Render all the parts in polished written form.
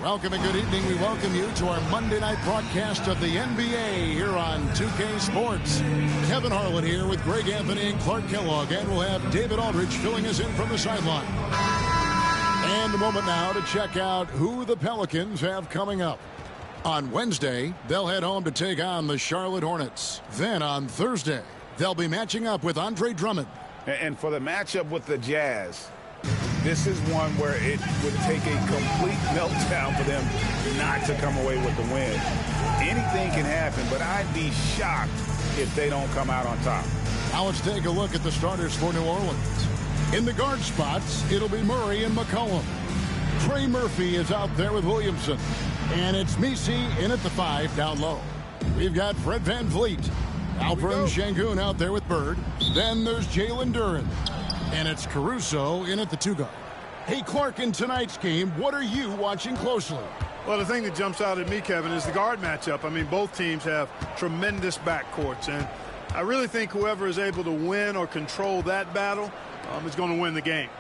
Welcome and good evening. We welcome you to our Monday night broadcast of the NBA here on 2K Sports. Kevin Harlan here with Greg Anthony and Clark Kellogg, and we'll have David Aldridge filling us in from the sideline. And a moment now to check out who the Pelicans have coming up. On Wednesday, they'll head home to take on the Charlotte Hornets. Then on Thursday, they'll be matching up with Andre Drummond. And for the matchup with the Jazz, this is one where it would take a complete meltdown for them not to come away with the win. Anything can happen, but I'd be shocked if they don't come out on top. Now let's take a look at the starters for New Orleans. In the guard spots, it'll be Murray and McCollum. Trey Murphy is out there with Williamson. And it's Messi in at the 5 down low. We've got Fred VanVleet. Alperen Şengün out there with Bird. Then there's Jalen Duren. And it's Caruso in at the 2 guard. Hey, Clark, in tonight's game, what are you watching closely? Well, the thing that jumps out at me, Kevin, is the guard matchup. I mean, both teams have tremendous backcourts, and I really think whoever is able to win or control that battle is going to win the game.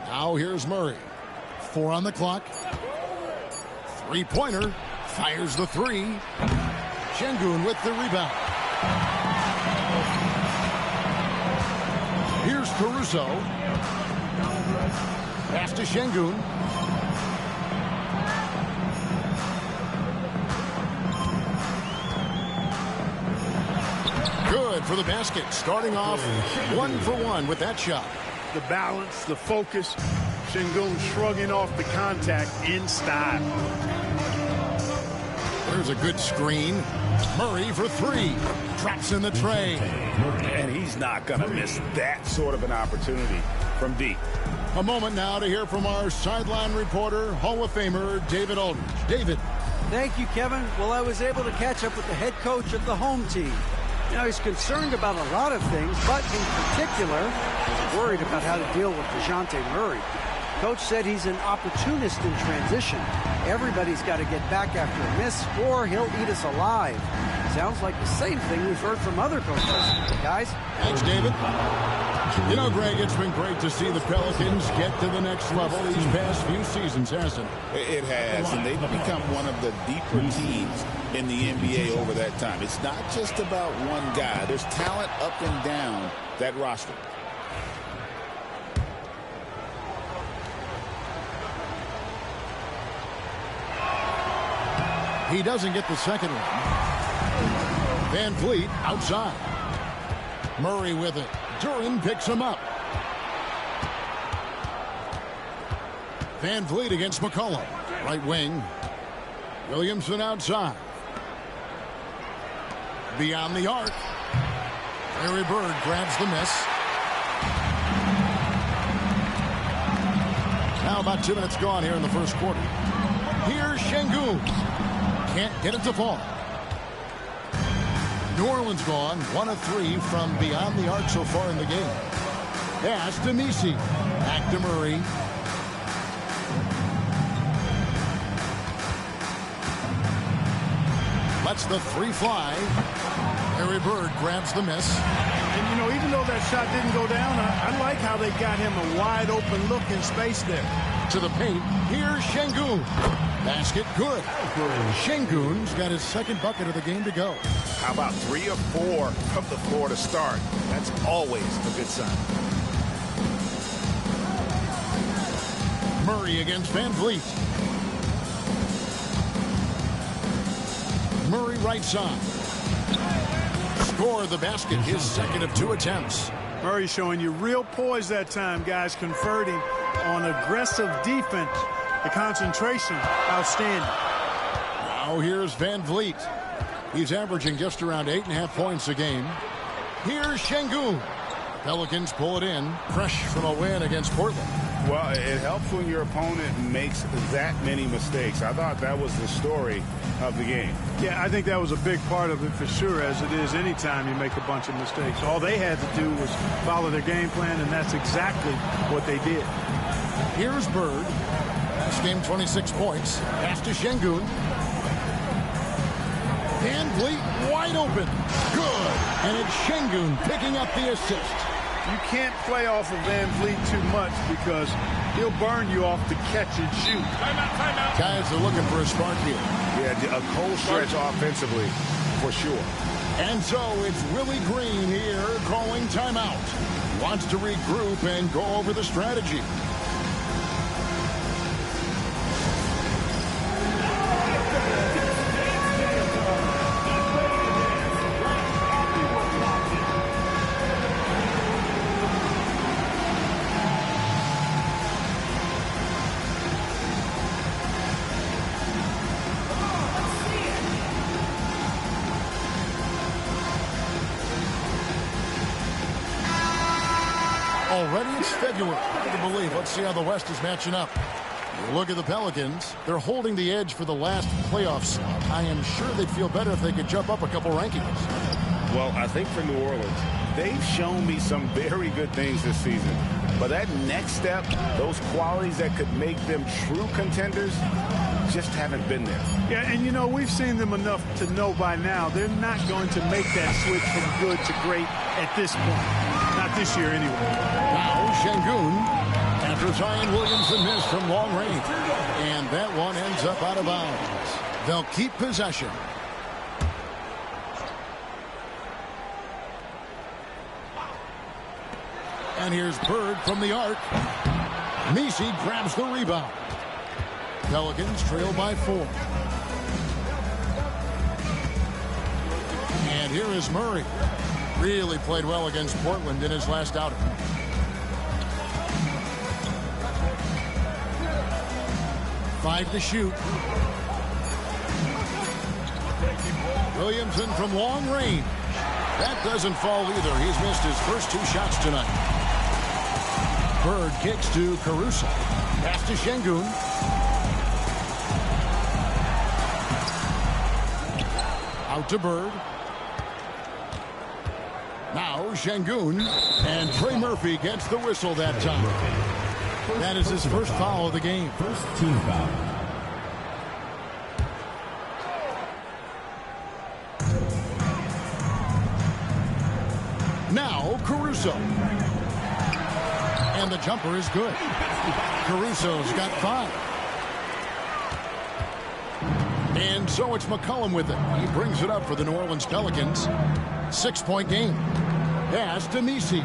Now here's Murray. 4 on the clock. Three-pointer. Fires the 3. Şengün with the rebound. Here's Caruso. Pass to Şengün. Good for the basket. Starting off 1 for 1 with that shot. The balance, the focus. Şengün shrugging off the contact in style. There's a good screen. Murray for 3. Drops in the tray. And he's not going to miss that sort of an opportunity from deep. A moment now to hear from our sideline reporter, Hall of Famer David Aldridge. David. Thank you, Kevin. Well, I was able to catch up with the head coach of the home team. You know, he's concerned about a lot of things, but in particular, he's worried about how to deal with DeJounte Murray. Coach said he's an opportunist in transition. Everybody's got to get back after a miss, or he'll eat us alive. Sounds like the same thing we've heard from other coaches. Guys? Thanks, David. You know, Greg, it's been great to see the Pelicans get to the next level these past few seasons, hasn't it? It has, and they've become one of the deeper teams in the NBA over that time. It's not just about one guy. There's talent up and down that roster. He doesn't get the second one. VanVleet outside. Murray with it. Duren picks him up. VanVleet against McCollum. Right wing. Williamson outside. Beyond the arc. Larry Bird grabs the miss. Now about 2 minutes gone here in the first quarter. Here's Şengün. Can't get it to fall. New Orleans gone 1 of 3 from beyond the arc so far in the game. Pass to Messi. Back to Murray. Lets the 3 fly. Larry Bird grabs the miss. And, you know, even though that shot didn't go down, I like how they got him a wide open look in space there. To the paint. Here's Şengün. Basket good. Şengün's got his second bucket of the game to go. How about 3 or 4 from the floor to start? That's always a good sign. Murray against VanVleet. Murray right side. Score the basket, his second of 2 attempts. Murray showing you real poise that time, guys, converting on aggressive defense. The concentration, outstanding. Now here's VanVleet. He's averaging just around 8.5 points a game. Here's Şengün. Pelicans pull it in, fresh from a win against Portland. Well, it helps when your opponent makes that many mistakes. I thought that was the story of the game. Yeah, I think that was a big part of it for sure, as it is anytime you make a bunch of mistakes. All they had to do was follow their game plan, and that's exactly what they did. Here's Bird. Last game, 26 points. Pass to Şengün. VanVleet wide open. Good. And it's Şengün picking up the assist. You can't play off of Van Vliet too much because he'll burn you off the catch and shoot. Timeout. Guys are looking for a spark here. Yeah, a cold stretch offensively, for sure. And so it's Willie Green here calling timeout. Wants to regroup and go over the strategy. Already it's February. Hard to believe. Let's see how the West is matching up. Look at the Pelicans. They're holding the edge for the last playoff slot. I am sure they'd feel better if they could jump up a couple rankings. Well, I think for New Orleans, they've shown me some very good things this season. But that next step, those qualities that could make them true contenders, just haven't been there. Yeah, and you know, we've seen them enough to know by now they're not going to make that switch from good to great at this point. Not this year, anyway. Now, Şengün, after Zion Williamson missed from long range. And that one ends up out of bounds. They'll keep possession. And here's Bird from the arc. Messi grabs the rebound. Pelicans trail by 4. And here is Murray. Really played well against Portland in his last outing. Five to shoot. Williamson from long range. That doesn't fall either. He's missed his first 2 shots tonight. Bird kicks to Caruso. Pass to Şengün. Out to Bird. Now Şengün, and Trey Murphy gets the whistle that time. That is his first foul of the game. First team foul. Now Caruso. And the jumper is good. Caruso's got 5. And so it's McCollum with it. He brings it up for the New Orleans Pelicans. 6-point game. Pass to Messi.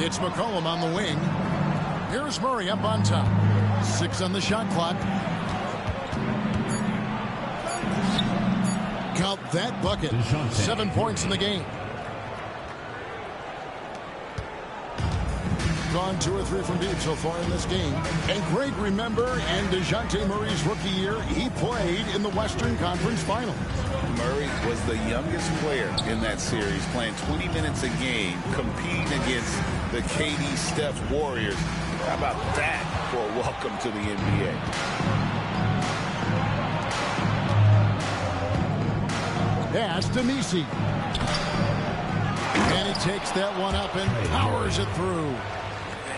It's McCollum on the wing. Here's Murray up on top. 6 on the shot clock. Count that bucket. 7 points in the game. Gone 2 or 3 from deep so far in this game. And Greg, remember, in DeJounte Murray's rookie year, he played in the Western Conference Finals. Murray was the youngest player in that series, playing 20 minutes a game, competing against the KD Steph Warriors. How about that for a welcome to the NBA? Pass to Messi. And he takes that one up and powers it through.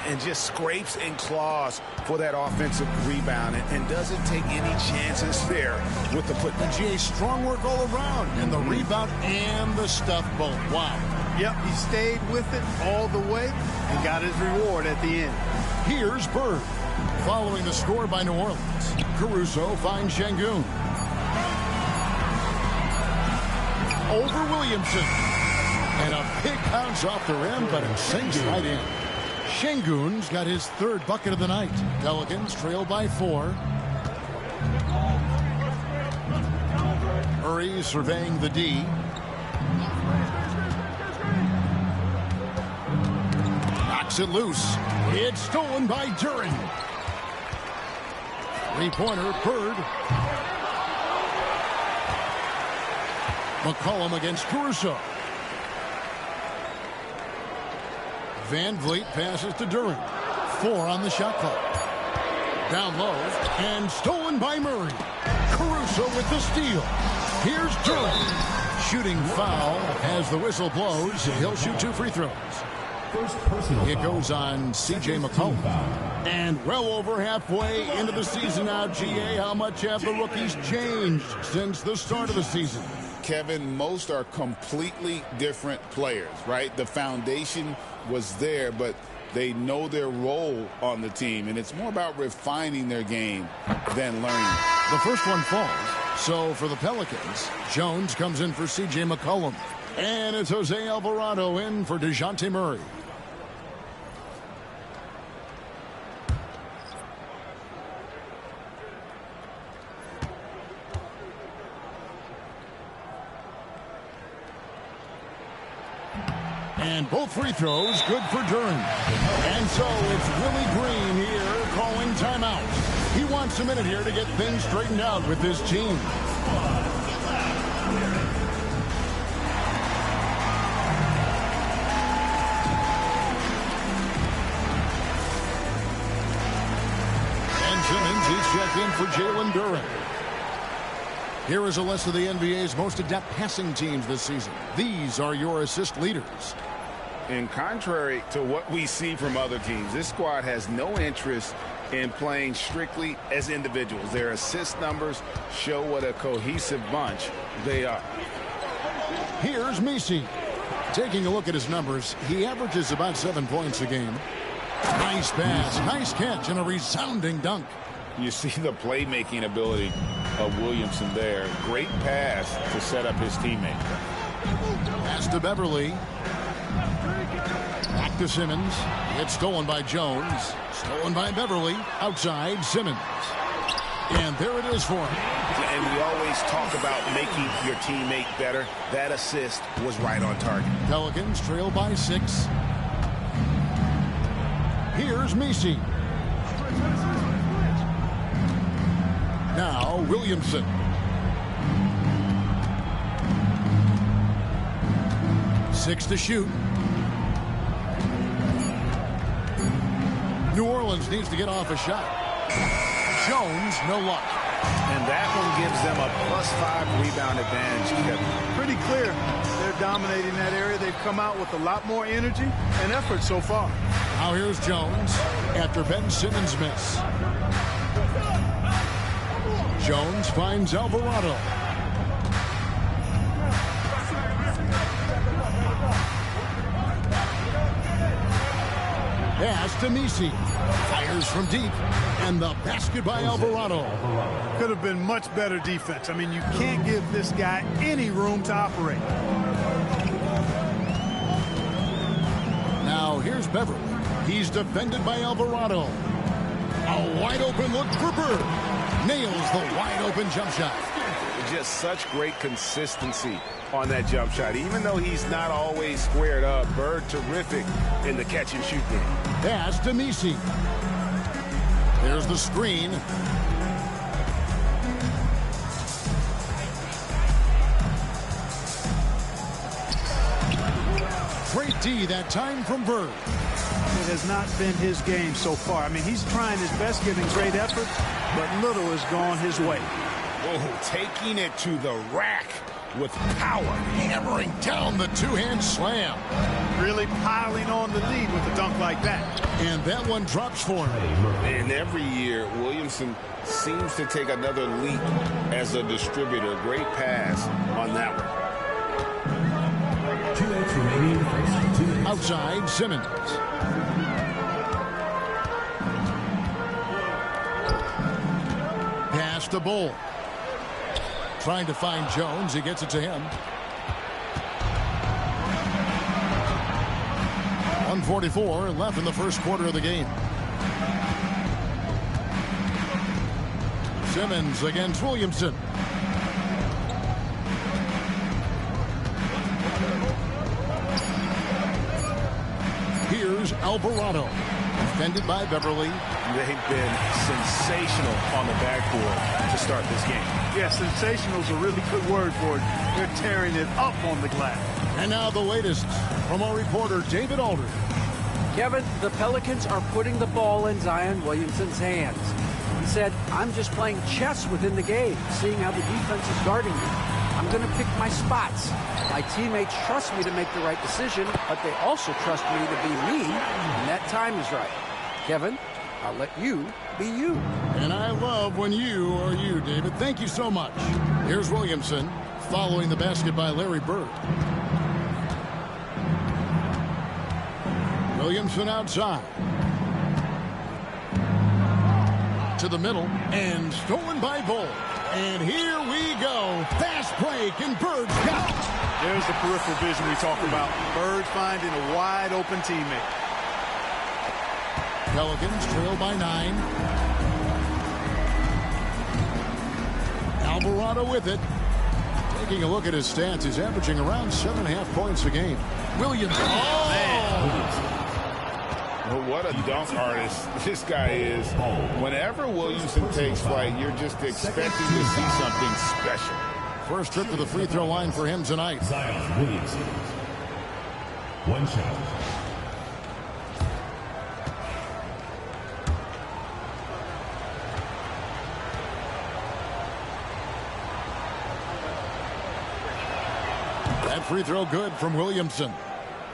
And just scrapes and claws for that offensive rebound and doesn't take any chances there with the putback. GA, strong work all around, and the rebound and the stuff both. Wow. Yep, he stayed with it all the way and got his reward at the end. Here's Bird. Following the score by New Orleans, Caruso finds Şengün. Over Williamson. And a big bounce off the rim, but it sinks right in. Şengün's got his 3rd bucket of the night. Pelicans trail by 4. Murray surveying the D. Knocks it loose. It's stolen by Duren. 3-pointer, Bird. McCollum against Caruso. Van Vliet passes to Duren. 4 on the shot clock. Down low and stolen by Murray. Caruso with the steal. Here's Duren. Shooting foul as the whistle blows. He'll shoot 2 free throws. It goes on C.J. McCollum. And well over halfway into the season now, GA. How much have the rookies changed since the start of the season? Kevin, most are completely different players, right? The foundation was there, but they know their role on the team, and it's more about refining their game than learning. The first one falls. So for the Pelicans, Jones comes in for C.J. McCollum. And it's Jose Alvarado in for DeJounte Murray. And both free throws good for Duren. And so it's Willie Green here calling timeout. He wants a minute here to get things straightened out with this team. And Simmons, he's checked in for Jalen Duren. Here is a list of the NBA's most adept passing teams this season. These are your assist leaders. And contrary to what we see from other teams, this squad has no interest in playing strictly as individuals. Their assist numbers show what a cohesive bunch they are. Here's Messi. Taking a look at his numbers, he averages about 7 points a game. Nice pass, nice catch, and a resounding dunk. You see the playmaking ability of Williamson there. Great pass to set up his teammate. Pass to Beverly. Back to Simmons. It's stolen by Jones. Stolen by Beverly. Outside, Simmons. And there it is for him. And we always talk about making your teammate better. That assist was right on target. Pelicans trail by 6. Here's Messi. Now Williamson. Six to shoot. New Orleans needs to get off a shot. Jones, no luck. And that one gives them a +5 rebound advantage, Kevin. Pretty clear. They're dominating that area. They've come out with a lot more energy and effort so far. Now here's Jones after Ben Simmons' miss. Jones finds Alvarado. Pass to Messi. Fires from deep. And the basket by Alvarado. Could have been much better defense. I mean, you can't give this guy any room to operate. Now here's Beverly. He's defended by Alvarado. A wide open look for Bird. Nails the wide open jump shot. Just such great consistency on that jump shot. Even though he's not always squared up, Bird terrific in the catch and shoot game. Pass to Messi. There's the screen. Great D that time from Bird. It has not been his game so far. I mean, he's trying his best, giving great effort, but little has gone his way. Oh, taking it to the rack with power. Hammering down the two-hand slam. Really piling on the lead with a dunk like that. And that one drops for him. And every year, Williamson seems to take another leap as a distributor. Great pass on that one. Outside, Simmons. Pass to Bull. Trying to find Jones. He gets it to him. 1:44 left in the first quarter of the game. Simmons against Williamson. Here's Alvarado. Defended by Beverly. They've been sensational on the backboard to start this game. Yeah, sensational is a really good word for it. They're tearing it up on the glass. And now the latest from our reporter, David Aldridge. Kevin, the Pelicans are putting the ball in Zion Williamson's hands. He said, I'm just playing chess within the game, seeing how the defense is guarding me. I'm going to pick my spots. My teammates trust me to make the right decision, but they also trust me to be me when that time is right. Kevin, I'll let you be you. And I love when you are you, David. Thank you so much. Here's Williamson. following the basket by Larry Bird. Williamson outside. To the middle, and stolen by Bull. And here we go. Fast break, and Bird's got it. There's the peripheral vision we talk about. Bird finding a wide open teammate. Pelicans trail by 9. Alvarado with it. Taking a look at his stats, he's averaging around 7.5 points a game. Williams. Oh, man. Well, what a dunk artist this guy is. Whenever Williamson takes flight, you're just expecting to see something special. First trip to the free throw line for him tonight. Zion Williamson. One shot. That free throw good from Williamson.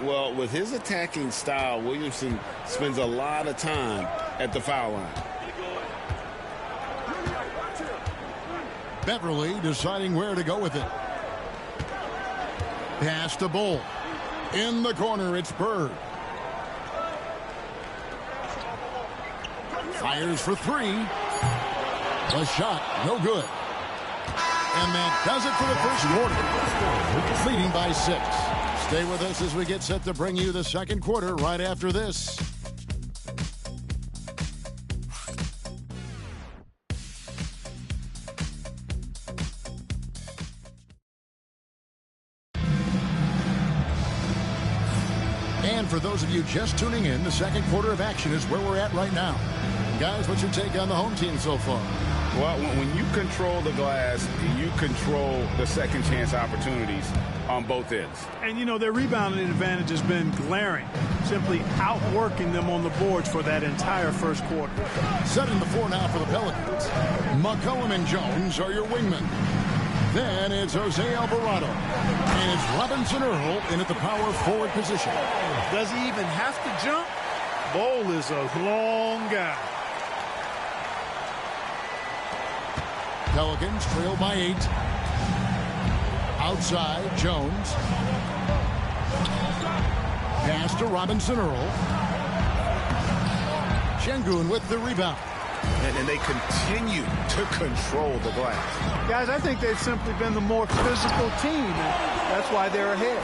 Well, with his attacking style, Williamson spends a lot of time at the foul line. Beverly deciding where to go with it. Pass to Bull. In the corner, it's Bird. Fires for 3. A shot, no good. And that does it for the first quarter. Leading by 6. Stay with us as we get set to bring you the second quarter right after this. And for those of you just tuning in, the second quarter of action is where we're at right now. Guys, what's your take on the home team so far? Well, when you control the glass, you control the second chance opportunities on both ends. And, you know, their rebounding advantage has been glaring, simply outworking them on the boards for that entire first quarter. Setting the floor now for the Pelicans. McCollum and Jones are your wingmen. Then it's Jose Alvarado. And it's Robinson Earl in at the power forward position. Does he even have to jump? Bull is a long guy. Pelicans trail by 8. Outside, Jones. Pass to Robinson Earl. Şengün with the rebound. And they continue to control the glass. Guys, I think they've simply been the more physical team, and that's why they're ahead.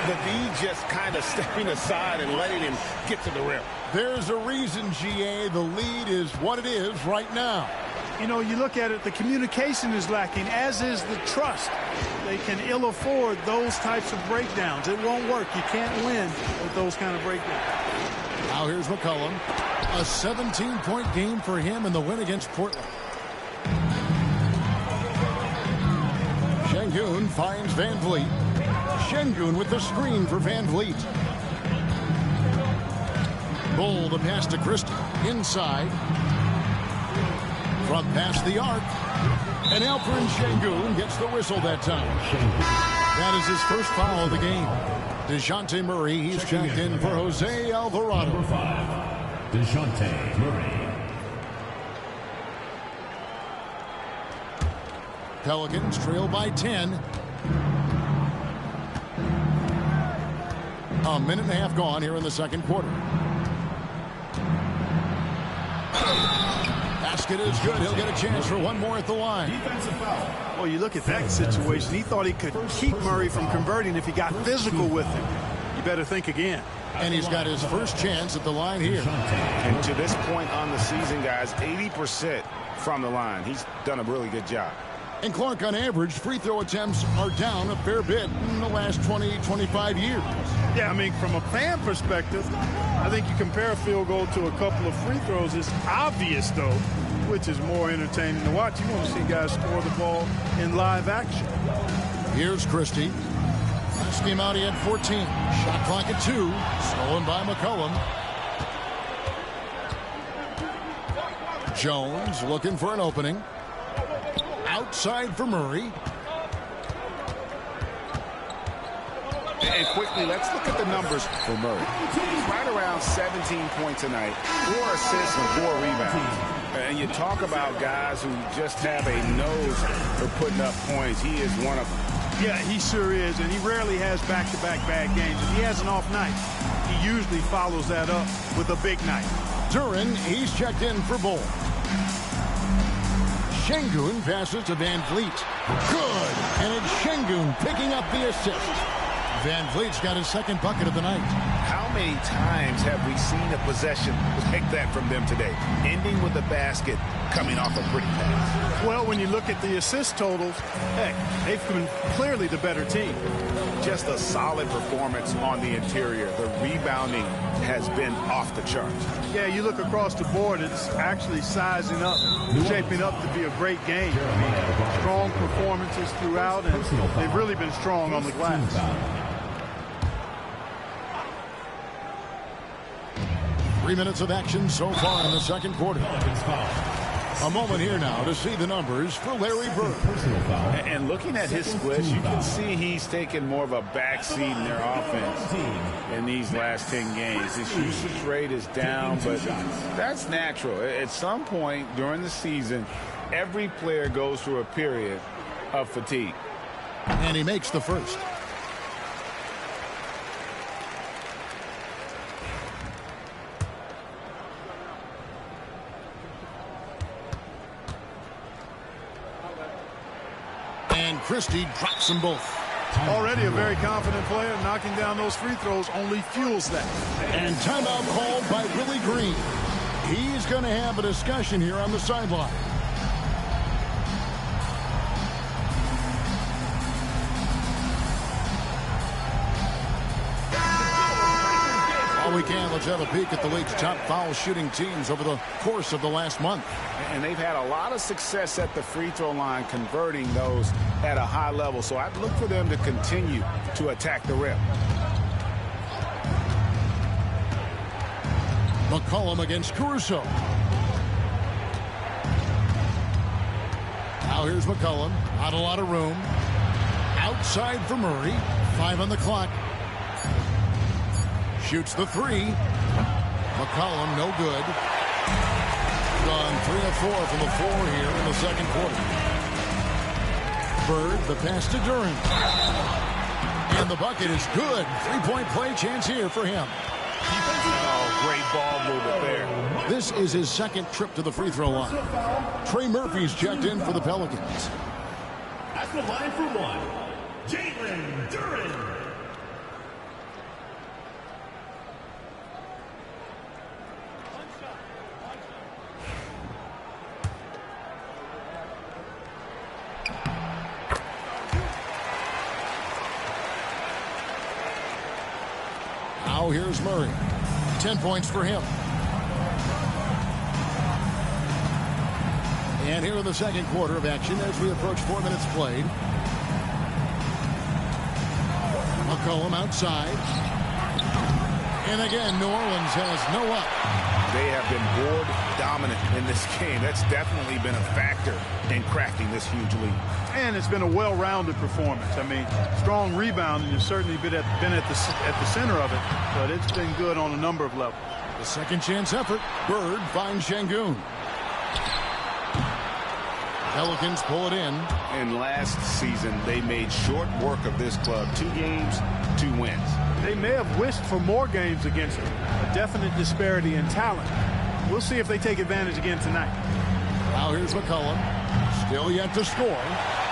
The D just kind of stepping aside and letting him get to the rim. There's a reason, GA, the lead is what it is right now. You know, you look at it, the communication is lacking, as is the trust. They can ill afford those types of breakdowns. It won't work. You can't win with those kind of breakdowns. Now here's McCollum. A 17-point game for him in the win against Portland. Şengün finds Van Vliet. Şengün with the screen for Van Vliet. Bull the pass to Christie. Inside. From past the arc. And Alperen Şengün gets the whistle that time. That is his first foul of the game. DeJounte Murray, he's checked in for Jose Alvarado. Number 5, DeJounte Murray. Pelicans trail by 10. A minute and a half gone here in the second quarter. Basket is good. He'll get a chance for one more at the line. Defensive foul. Well, you look at that situation. He thought he could keep Murray from converting if he got physical with him. You better think again. And he's got his first chance at the line here. And to this point on the season, guys, 80% from the line. He's done a really good job. And Clark, on average, free throw attempts are down a fair bit in the last 20, 25 years. Yeah, I mean, from a fan perspective, I think you compare a field goal to a couple of free throws. It's obvious, though, which is more entertaining to watch. You want to see guys score the ball in live action. Here's Christie. Last game out, he had 14. Shot clock at 2. Stolen by McCollum. Jones looking for an opening. Outside for Murray. And quickly, let's look at the numbers for Murray. He's right around 17 points tonight, 4 assists and 4 rebounds. And you talk about guys who just have a nose for putting up points. He is one of them. Yeah, he sure is, and he rarely has back-to-back bad games. If he has an off night, he usually follows that up with a big night. Duren, he's checked in for Bull. Şengün passes to Van Vliet. Good, and it's Şengün picking up the assist. Van Vliet's got his second bucket of the night. How many times have we seen a possession like that from them today? Ending with a basket, coming off a pretty pass. Well, when you look at the assist totals, heck, they've been clearly the better team. Just a solid performance on the interior. The rebounding has been off the charts. Yeah, you look across the board, it's actually sizing up, shaping up to be a great game. I mean, strong performances throughout, and they've really been strong on the glass. 3 minutes of action so far in the second quarter. A moment here now to see the numbers for Larry Bird. And looking at his splits, you can see he's taken more of a backseat in their offense in these last 10 games. His usage rate is down, but that's natural. At some point during the season, every player goes through a period of fatigue. And he makes the first. And Christie drops them both. Already a very confident player. Knocking down those free throws only fuels that. And timeout called by Willie Green. He's going to have a discussion here on the sideline. While we can, let's have a peek at the league's top foul shooting teams over the course of the last month. And they've had a lot of success at the free throw line, converting those at a high level. So I'd look for them to continue to attack the rim. McCollum against Caruso. Now here's McCollum. Not a lot of room. Outside for Murray. 5 on the clock. Shoots the three. McCollum, no good. Gone 3 of 4 from the floor here in the second quarter. Bird, the pass to Duren. And the bucket is good. 3-point play chance here for him. Oh, great ball movement there. This is his second trip to the free throw line. Trey Murphy's checked in for the Pelicans. At the line for one, Jalen Duren. Now here's Murray. 10 points for him. And here in the second quarter of action as we approach 4 minutes played. McCollum outside. And again, New Orleans has no up. They have been board dominant in this game. That's definitely been a factor in crafting this huge lead. And it's been a well-rounded performance. I mean, strong rebounding has certainly been at the center of it, but it's been good on a number of levels. The second chance effort. Bird finds Şengün. Pelicans pull it in. And last season, they made short work of this club. 2 games, 2 wins. They may have wished for more games against them. A definite disparity in talent. We'll see if they take advantage again tonight. Now here's McCollum. Still yet to score.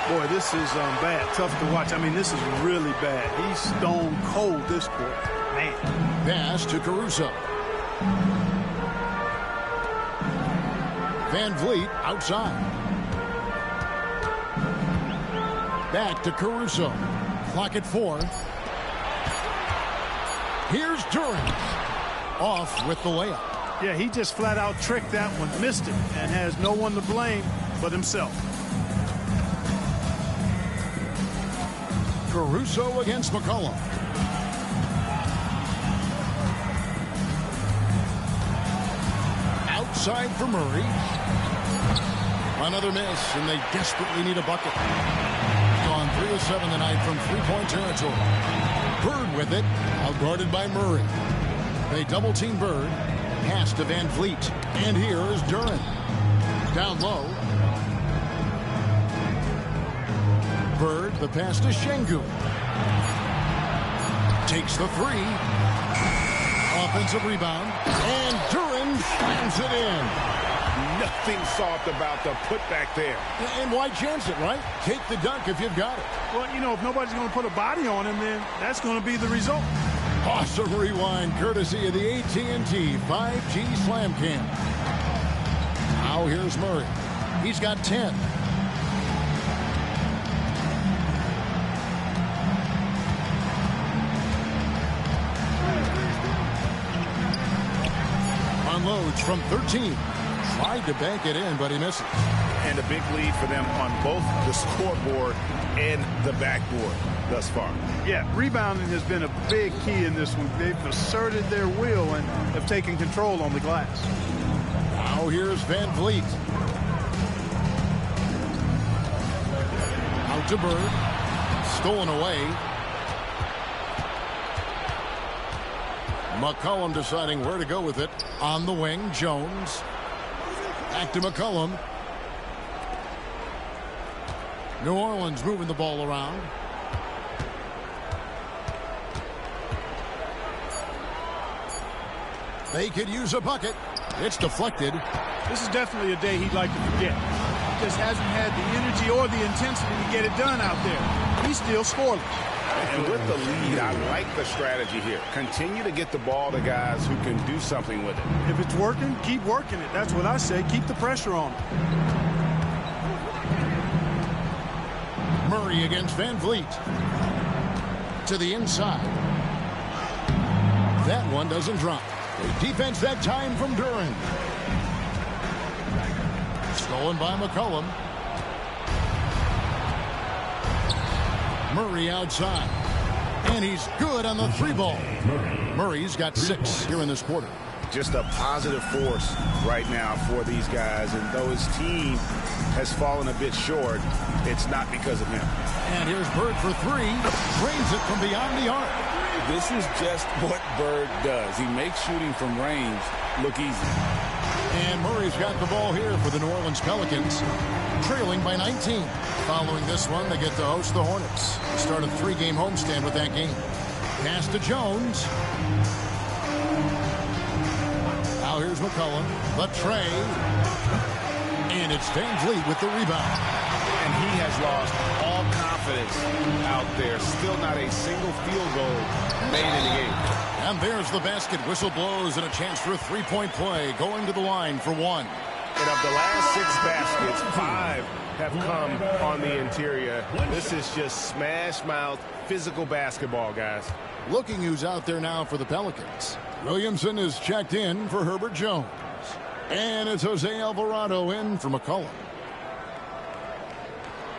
Boy, this is bad. Tough to watch. I mean, this is really bad. He's stone cold this quarter. Man. Pass to Caruso. Van Vliet outside. Back to Caruso. Clock at 4. Here's Duren. Off with the layup. Yeah, he just flat out tricked that one, missed it, and has no one to blame but himself. Caruso against McCollum. Outside for Murray. Another miss, and they desperately need a bucket. Gone 3 of 7 tonight from 3-point territory. Bird with it, outguarded by Murray. They double-team Bird. Pass to Van Vliet. And here is Duren. Down low. Bird, the pass to Şengün. Takes the three. Offensive rebound. And Duren slams it in. Nothing soft about the putback there. And why chance it, right? Take the dunk if you've got it. Well, you know, if nobody's going to put a body on him, then that's going to be the result. Awesome rewind courtesy of the AT&T 5G Slam Cam. Now here's Murray. He's got 10. Unloads from 13. Tried to bank it in, but he misses. And a big lead for them on both the scoreboard and the backboard thus far. Yeah, rebounding has been a big key in this one. They've asserted their will and have taken control on the glass. Now here's Van Vliet. Out to Bird. Stolen away. McCollum deciding where to go with it. On the wing, Jones. Back to McCollum. New Orleans moving the ball around. They could use a bucket. It's deflected. This is definitely a day he'd like to forget. He just hasn't had the energy or the intensity to get it done out there. He's still scoreless. And with the lead, I like the strategy here. Continue to get the ball to guys who can do something with it. If it's working, keep working it. That's what I say. Keep the pressure on him. Murray against Van Vliet. To the inside. That one doesn't drop. The defense that time from Duren. Stolen by McCollum. Murray outside. And he's good on the three ball. Murray's got 6 here in this quarter. Just a positive force right now for these guys. And though his team has fallen a bit short, it's not because of him. And here's Bird for 3. Drains it from beyond the arc. This is just what Bird does. He makes shooting from range look easy. And Murray's got the ball here for the New Orleans Pelicans, trailing by 19. Following this one, they get to host the Hornets. Start a 3-game homestand with that game. Pass to Jones. Now here's McCollum. The tray. And it's Van Vliet with the rebound. And he has lost all confidence out there. Still not a single field goal made in the game. And there's the basket. Whistle blows and a chance for a 3-point play. Going to the line for 1. And of the last 6 baskets, 5 have come on the interior. This is just smash mouth physical basketball, guys. Looking who's out there now for the Pelicans. Williamson is checked in for Herbert Jones. And it's Jose Alvarado in for McCollum.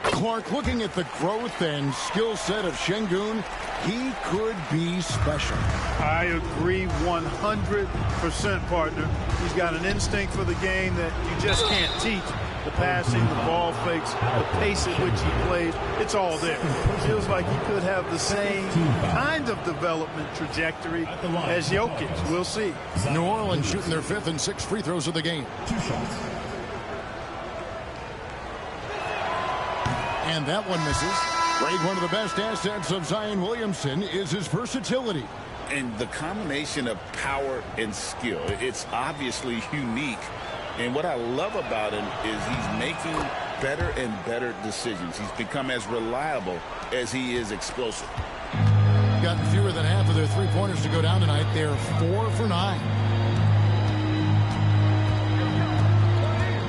Clark, looking at the growth and skill set of Şengün, he could be special. I agree 100%, partner. He's got an instinct for the game that you just can't teach. The passing, the ball fakes, the pace at which he plays, it's all there. It feels like he could have the same kind of development trajectory as Jokic. We'll see. New Orleans shooting their 5th and 6th free throws of the game. And that one misses. Grade, one of the best assets of Zion Williamson is his versatility. And the combination of power and skill, it's obviously unique. And what I love about him is he's making better and better decisions. He's become as reliable as he is explosive. Gotten fewer than half of their three-pointers to go down tonight. They're 4 for 9.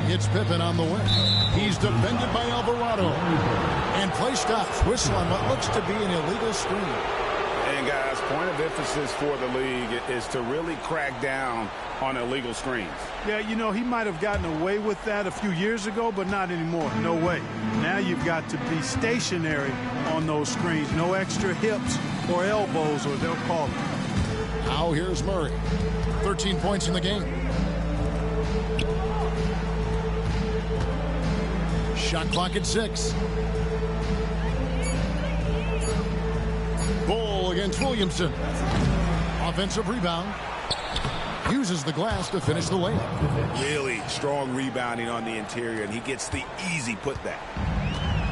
It's Pippen on the wing. He's defended by Alvarado. And play stops. Whistle on what looks to be an illegal screen. And guys, point of emphasis for the league is to really crack down on illegal screens. Yeah, you know, he might have gotten away with that a few years ago, but not anymore. No way. Now you've got to be stationary on those screens. No extra hips or elbows, or they'll call it. Now here's Murray. 13 points in the game. Shot clock at 6. Bull against Williamson. Offensive rebound. Uses the glass to finish the layup. Really strong rebounding on the interior, and he gets the easy putback.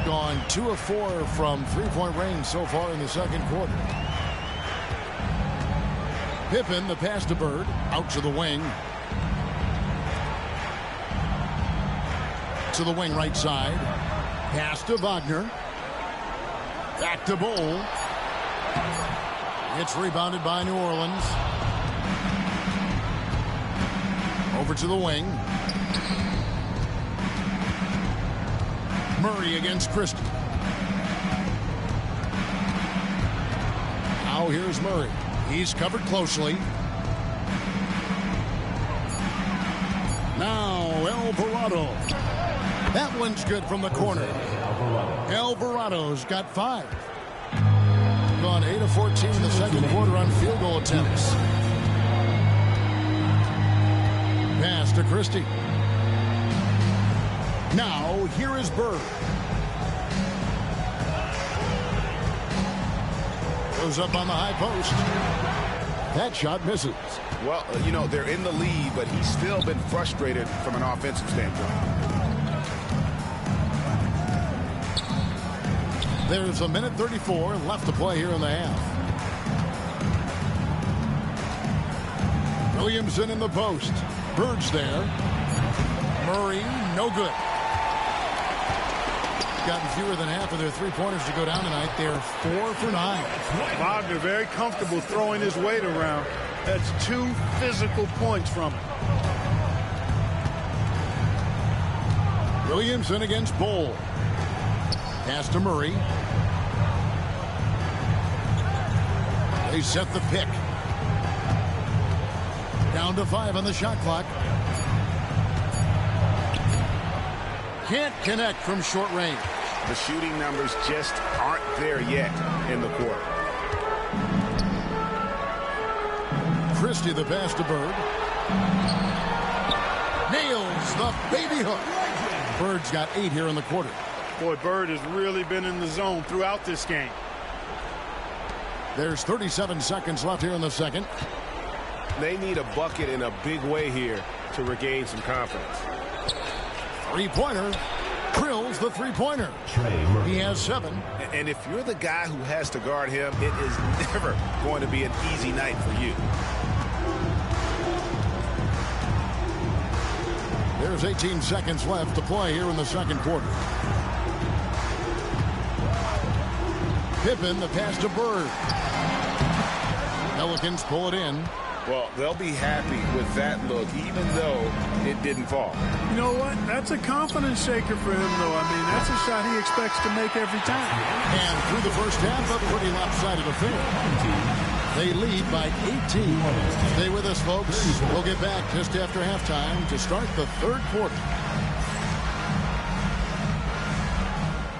gone 2 of 4 from three-point range so far in the second quarter. Pippen, the pass to Bird, out to the wing. To the wing right side. Pass to Wagner. Back to Bull. It's rebounded by New Orleans. Over to the wing. Murray against Christie. Now here's Murray. He's covered closely. Now Alvarado. That one's good from the corner. Alvarado's got 5. Gone 8 of 14 in the second quarter on field goal attempts. Pass to Christie. Now here is Bird. Goes up on the high post. That shot misses. Well, you know, they're in the lead, but he's still been frustrated from an offensive standpoint. There's a minute 34 left to play here in the half. Williamson in the post. Bird's there. Murray, no good. Gotten fewer than half of their three-pointers to go down tonight. They're 4 for 9. Wagner very comfortable throwing his weight around. That's 2 physical points from him. Williamson against Bull. Pass to Murray. They set the pick. Down to 5 on the shot clock. Can't connect from short range. The shooting numbers just aren't there yet in the quarter. Christie, the pass to Bird. Nails the baby hook. Bird's got 8 here in the quarter. Boy, Bird has really been in the zone throughout this game. There's 37 seconds left here in the second. They need a bucket in a big way here to regain some confidence. Three-pointer. Drills the three-pointer. He has 7. And if you're the guy who has to guard him, it is never going to be an easy night for you. There's 18 seconds left to play here in the second quarter. Pippen, the pass to Bird. Pelicans pull it in. Well, they'll be happy with that look, even though it didn't fall. You know what? That's a confidence shaker for him, though. I mean, that's a shot he expects to make every time. And through the first half, a pretty lopsided affair. They lead by 18. Stay with us, folks. We'll get back just after halftime to start the third quarter.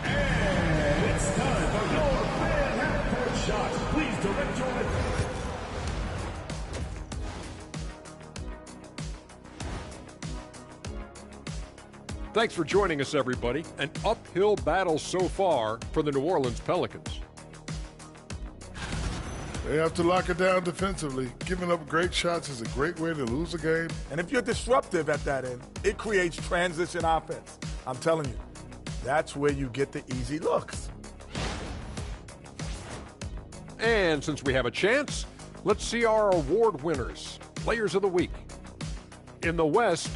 And it's time for your fan half-court shots. Please direct your attention. Thanks for joining us, everybody. An uphill battle so far for the New Orleans Pelicans. They have to lock it down defensively. Giving up great shots is a great way to lose a game. And if you're disruptive at that end, it creates transition offense. I'm telling you, that's where you get the easy looks. And since we have a chance, let's see our award winners. Players of the week. In the West,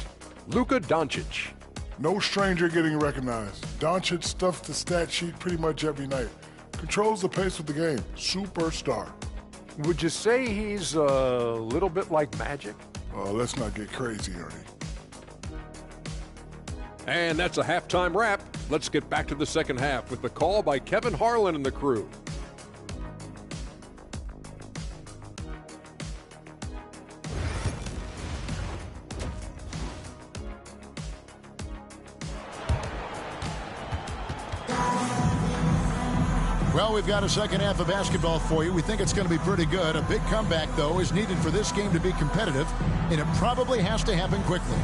Luka Doncic. No stranger getting recognized. Doncic stuffs the stat sheet pretty much every night. Controls the pace of the game. Superstar. Would you say he's a little bit like Magic? Oh, let's not get crazy, Ernie. And that's a halftime wrap. Let's get back to the second half with the call by Kevin Harlan and the crew. Well, we've got a second half of basketball for you. We think it's going to be pretty good. A big comeback, though, is needed for this game to be competitive, and it probably has to happen quickly.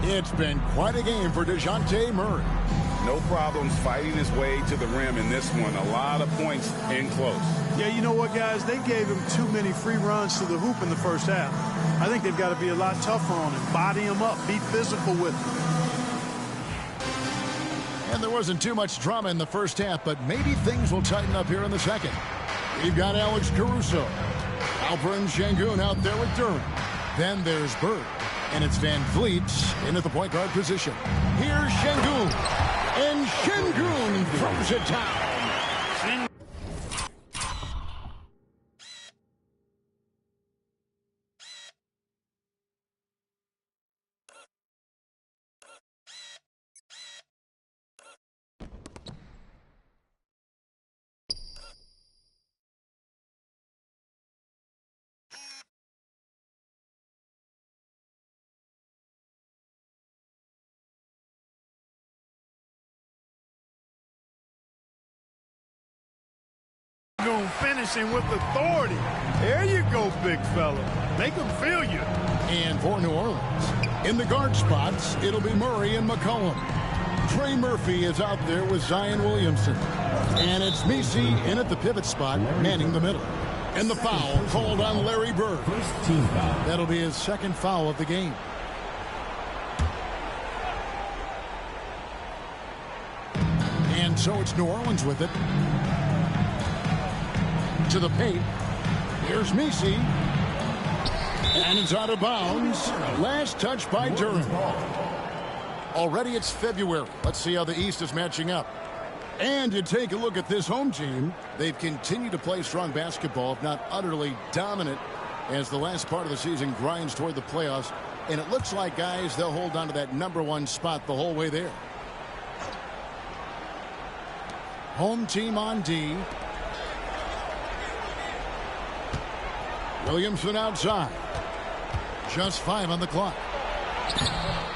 It's been quite a game for DeJounte Murray. No problems fighting his way to the rim in this one. A lot of points in close. Yeah, you know what, guys? They gave him too many free runs to the hoop in the first half. I think they've got to be a lot tougher on him. Body him up. Be physical with him. And there wasn't too much drama in the first half, but maybe things will tighten up here in the second. We've got Alex Caruso. Alperen Şengün out there with Durant. Then there's Bird. And it's Van Vliet in at the point guard position. Here's Şengün. And Şengün throws it down. Finishing with authority. There you go, big fella. Make them feel you. And for New Orleans, in the guard spots, it'll be Murray and McCollum. Trey Murphy is out there with Zion Williamson. And it's Messi in at the pivot spot, manning the middle. And the foul called on Larry Bird. That'll be his second foul of the game. And so it's New Orleans with it. To the paint. Here's Messi. And it's out of bounds. Last touch by Durant. Already it's February. Let's see how the East is matching up. And you take a look at this home team. They've continued to play strong basketball, if not utterly dominant, as the last part of the season grinds toward the playoffs. And it looks like, guys, they'll hold on to that #1 spot the whole way there. Home team on D. Williamson outside. Just 5 on the clock.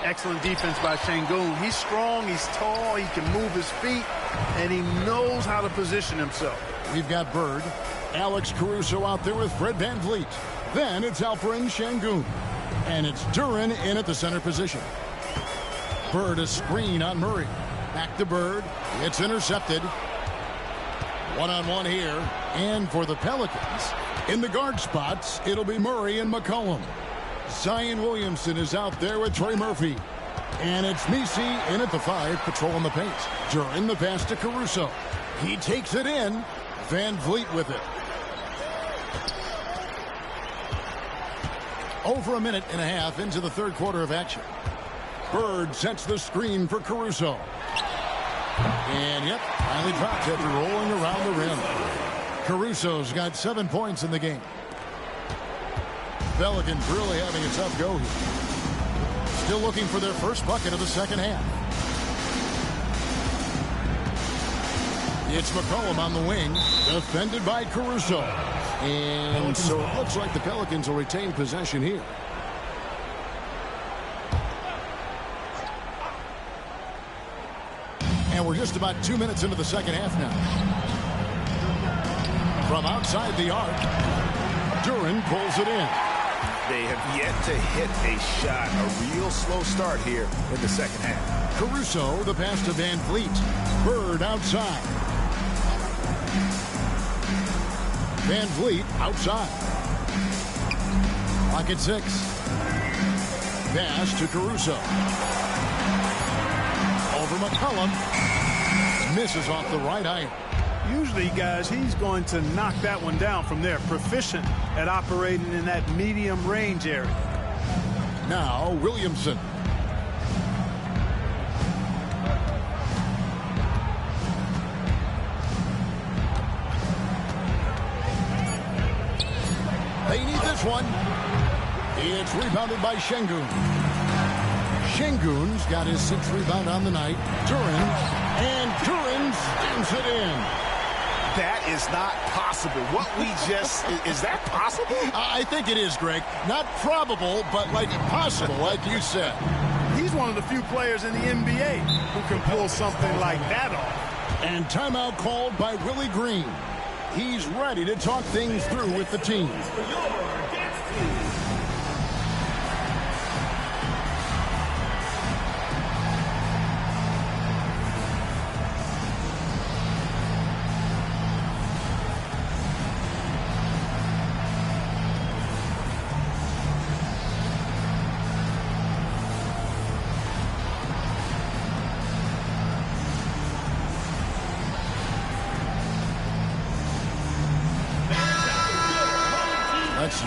Excellent defense by Şengün. He's strong, he's tall, he can move his feet, and he knows how to position himself. We've got Bird. Alex Caruso out there with Fred Van Vliet. Then it's Alperen Şengün. And it's Durant in at the center position. Bird a screen on Murray. Back to Bird. It's intercepted. One-on-one here. And for the Pelicans, in the guard spots, it'll be Murray and McCollum. Zion Williamson is out there with Trey Murphy. And it's Messi in at the 5, patrolling the paint. During the pass to Caruso. He takes it in. Van Vliet with it. Over a minute and a half into the third quarter of action. Bird sets the screen for Caruso. And yep, finally drops after rolling around the rim. Caruso's got 7 points in the game. Pelicans really having a tough go here. Still looking for their first bucket of the second half. It's McCollum on the wing, defended by Caruso. And so it looks like the Pelicans will retain possession here. And we're just about 2 minutes into the second half now. From outside the arc, Durant pulls it in. They have yet to hit a shot, a real slow start here in the second half. Caruso, the pass to Van Vliet. Bird outside. Van Vliet outside. Clock at 6. Pass to Caruso. Over McCollum. Misses off the right iron. Usually, guys, he's going to knock that one down from there. Proficient at operating in that medium range area. Now, Williamson. They need this one. It's rebounded by Şengün. Şengün's got his 6th rebound on the night. Durant slams it in. That is not possible. What we just, is that possible? I think it is, Greg. Not probable, but like possible, like you said. He's one of the few players in the NBA who can pull something like that off. And timeout called by Willie Green. He's ready to talk things through with the team.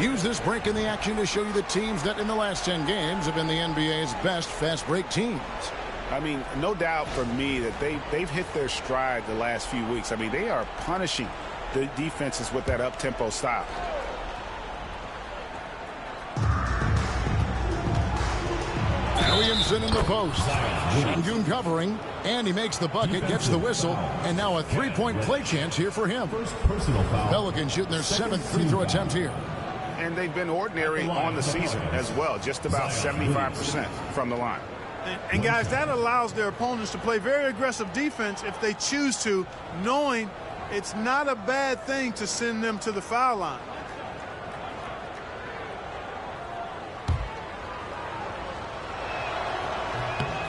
Use this break in the action to show you the teams that in the last 10 games have been the NBA's best fast break teams. I mean, no doubt for me that they've hit their stride the last few weeks. I mean, they are punishing the defenses with that up-tempo style. Williamson in the post. Şengün covering, and he makes the bucket, gets the whistle, and now a three-point play chance here for him. Pelicans shooting their 7th free throw attempt here. And they've been ordinary on the season as well, just about 75% from the line. And guys, that allows their opponents to play very aggressive defense if they choose to, knowing it's not a bad thing to send them to the foul line.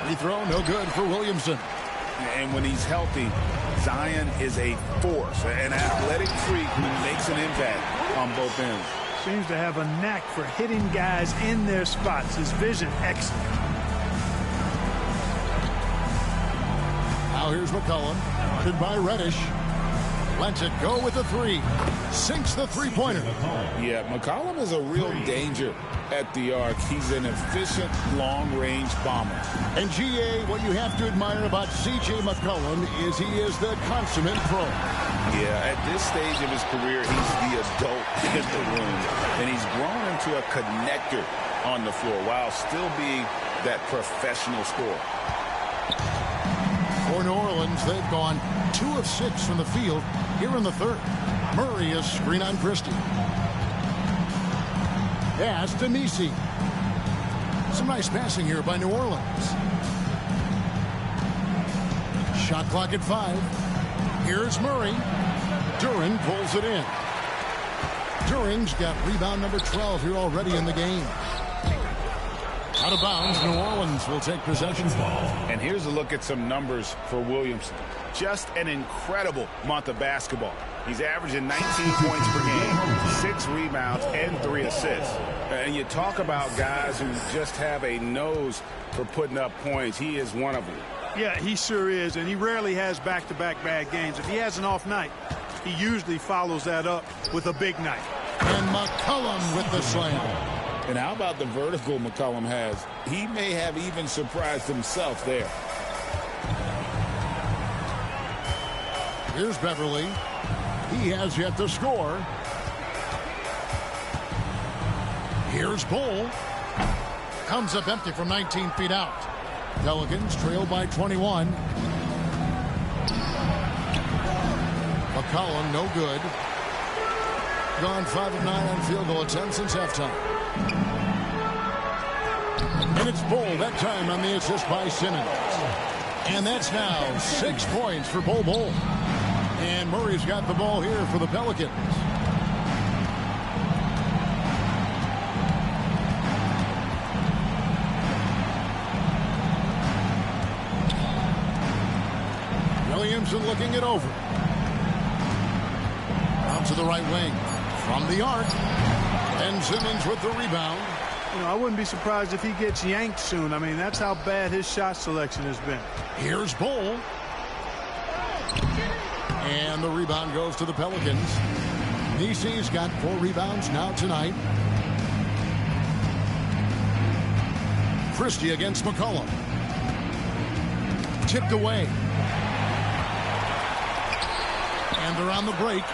Free throw, no good for Williamson. And when he's healthy, Zion is a force, an athletic freak who makes an impact on both ends. Seems to have a knack for hitting guys in their spots. His vision, excellent. Now here's McCollum, guarded by Reddish. Lets it go with the three. Sinks the three-pointer. Yeah, McCollum is a real danger at the arc. He's an efficient long-range bomber. And GA, what you have to admire about C.J. McCollum is he is the consummate pro. Yeah, at this stage of his career, he's the adult in the room. And he's grown into a connector on the floor while still being that professional scorer. For New Orleans, they've gone 2 of 6 from the field here in the third. Murray is screen on Christie. Pass to Nisi. Some nice passing here by New Orleans. Shot clock at 5. Here's Murray. Duren pulls it in. Duren's got rebound number 12 here already in the game. Out of bounds, New Orleans will take possession. And here's a look at some numbers for Williamson. Just an incredible month of basketball. He's averaging 19 points per game, 6 rebounds, and 3 assists. And you talk about guys who just have a nose for putting up points. He is one of them. Yeah, he sure is, and he rarely has back-to-back bad games. If he has an off night, he usually follows that up with a big night. And McCollum with the slam. And how about the vertical McCollum has? He may have even surprised himself there. Here's Beverly. He has yet to score. Here's Bull. Comes up empty from 19 feet out. Pelicans trail by 21. McCollum, no good. Gone 5 of 9 on field goal attempts since halftime. And it's Bull that time on the assist by Simmons. And that's now 6 points for Bull. And Murray's got the ball here for the Pelicans. Williamson looking it over. Out to the right wing. From the arc. And Simmons with the rebound. You know, I wouldn't be surprised if he gets yanked soon. I mean, that's how bad his shot selection has been. Here's Bull. And the rebound goes to the Pelicans. Nisi's got 4 rebounds now tonight. Christie against McCollum. Tipped away. And they're on the break.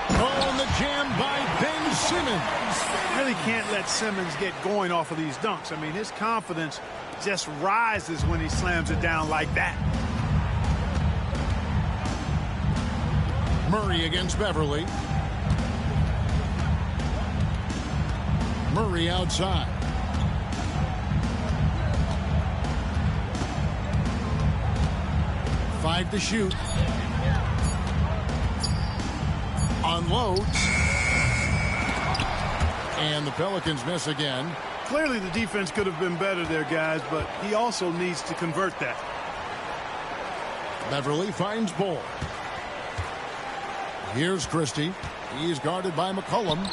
Oh, and the jam by Ben Simmons. Really can't let Simmons get going off of these dunks. I mean, his confidence just rises when he slams it down like that. Murray against Beverly. Murray outside. Five to shoot. Unloads. And the Pelicans miss again. Clearly the defense could have been better there, guys, but he also needs to convert that. Beverly finds Bull. Here's Christie. He's guarded by McCollum.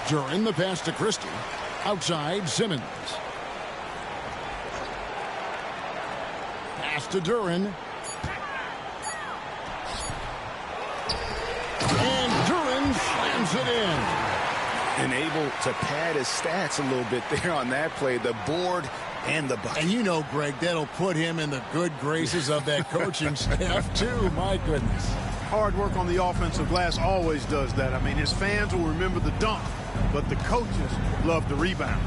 Duren the pass to Christie. Outside, Simmons. Pass to Duren. And Duren drills it in. And able to pad his stats a little bit there on that play. The board and the bucket. And you know, Greg, that'll put him in the good graces of that coaching staff, too. My goodness. Hard work on the offensive glass always does that. I mean, his fans will remember the dunk, but the coaches love the rebound.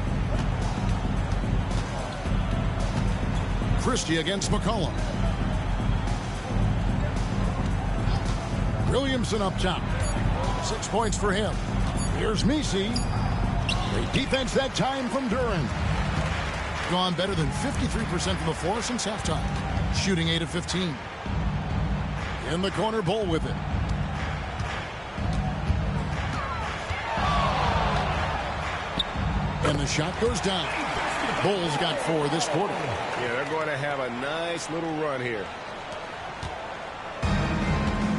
Christie against McCollum. Williamson up top. 6 points for him. Here's Messi. Great defense that time from Duren. Gone better than 53% from the floor since halftime. Shooting 8 of 15. In the corner, Bull with it. And the shot goes down. Bull's got 4 this quarter. Yeah, they're going to have a nice little run here.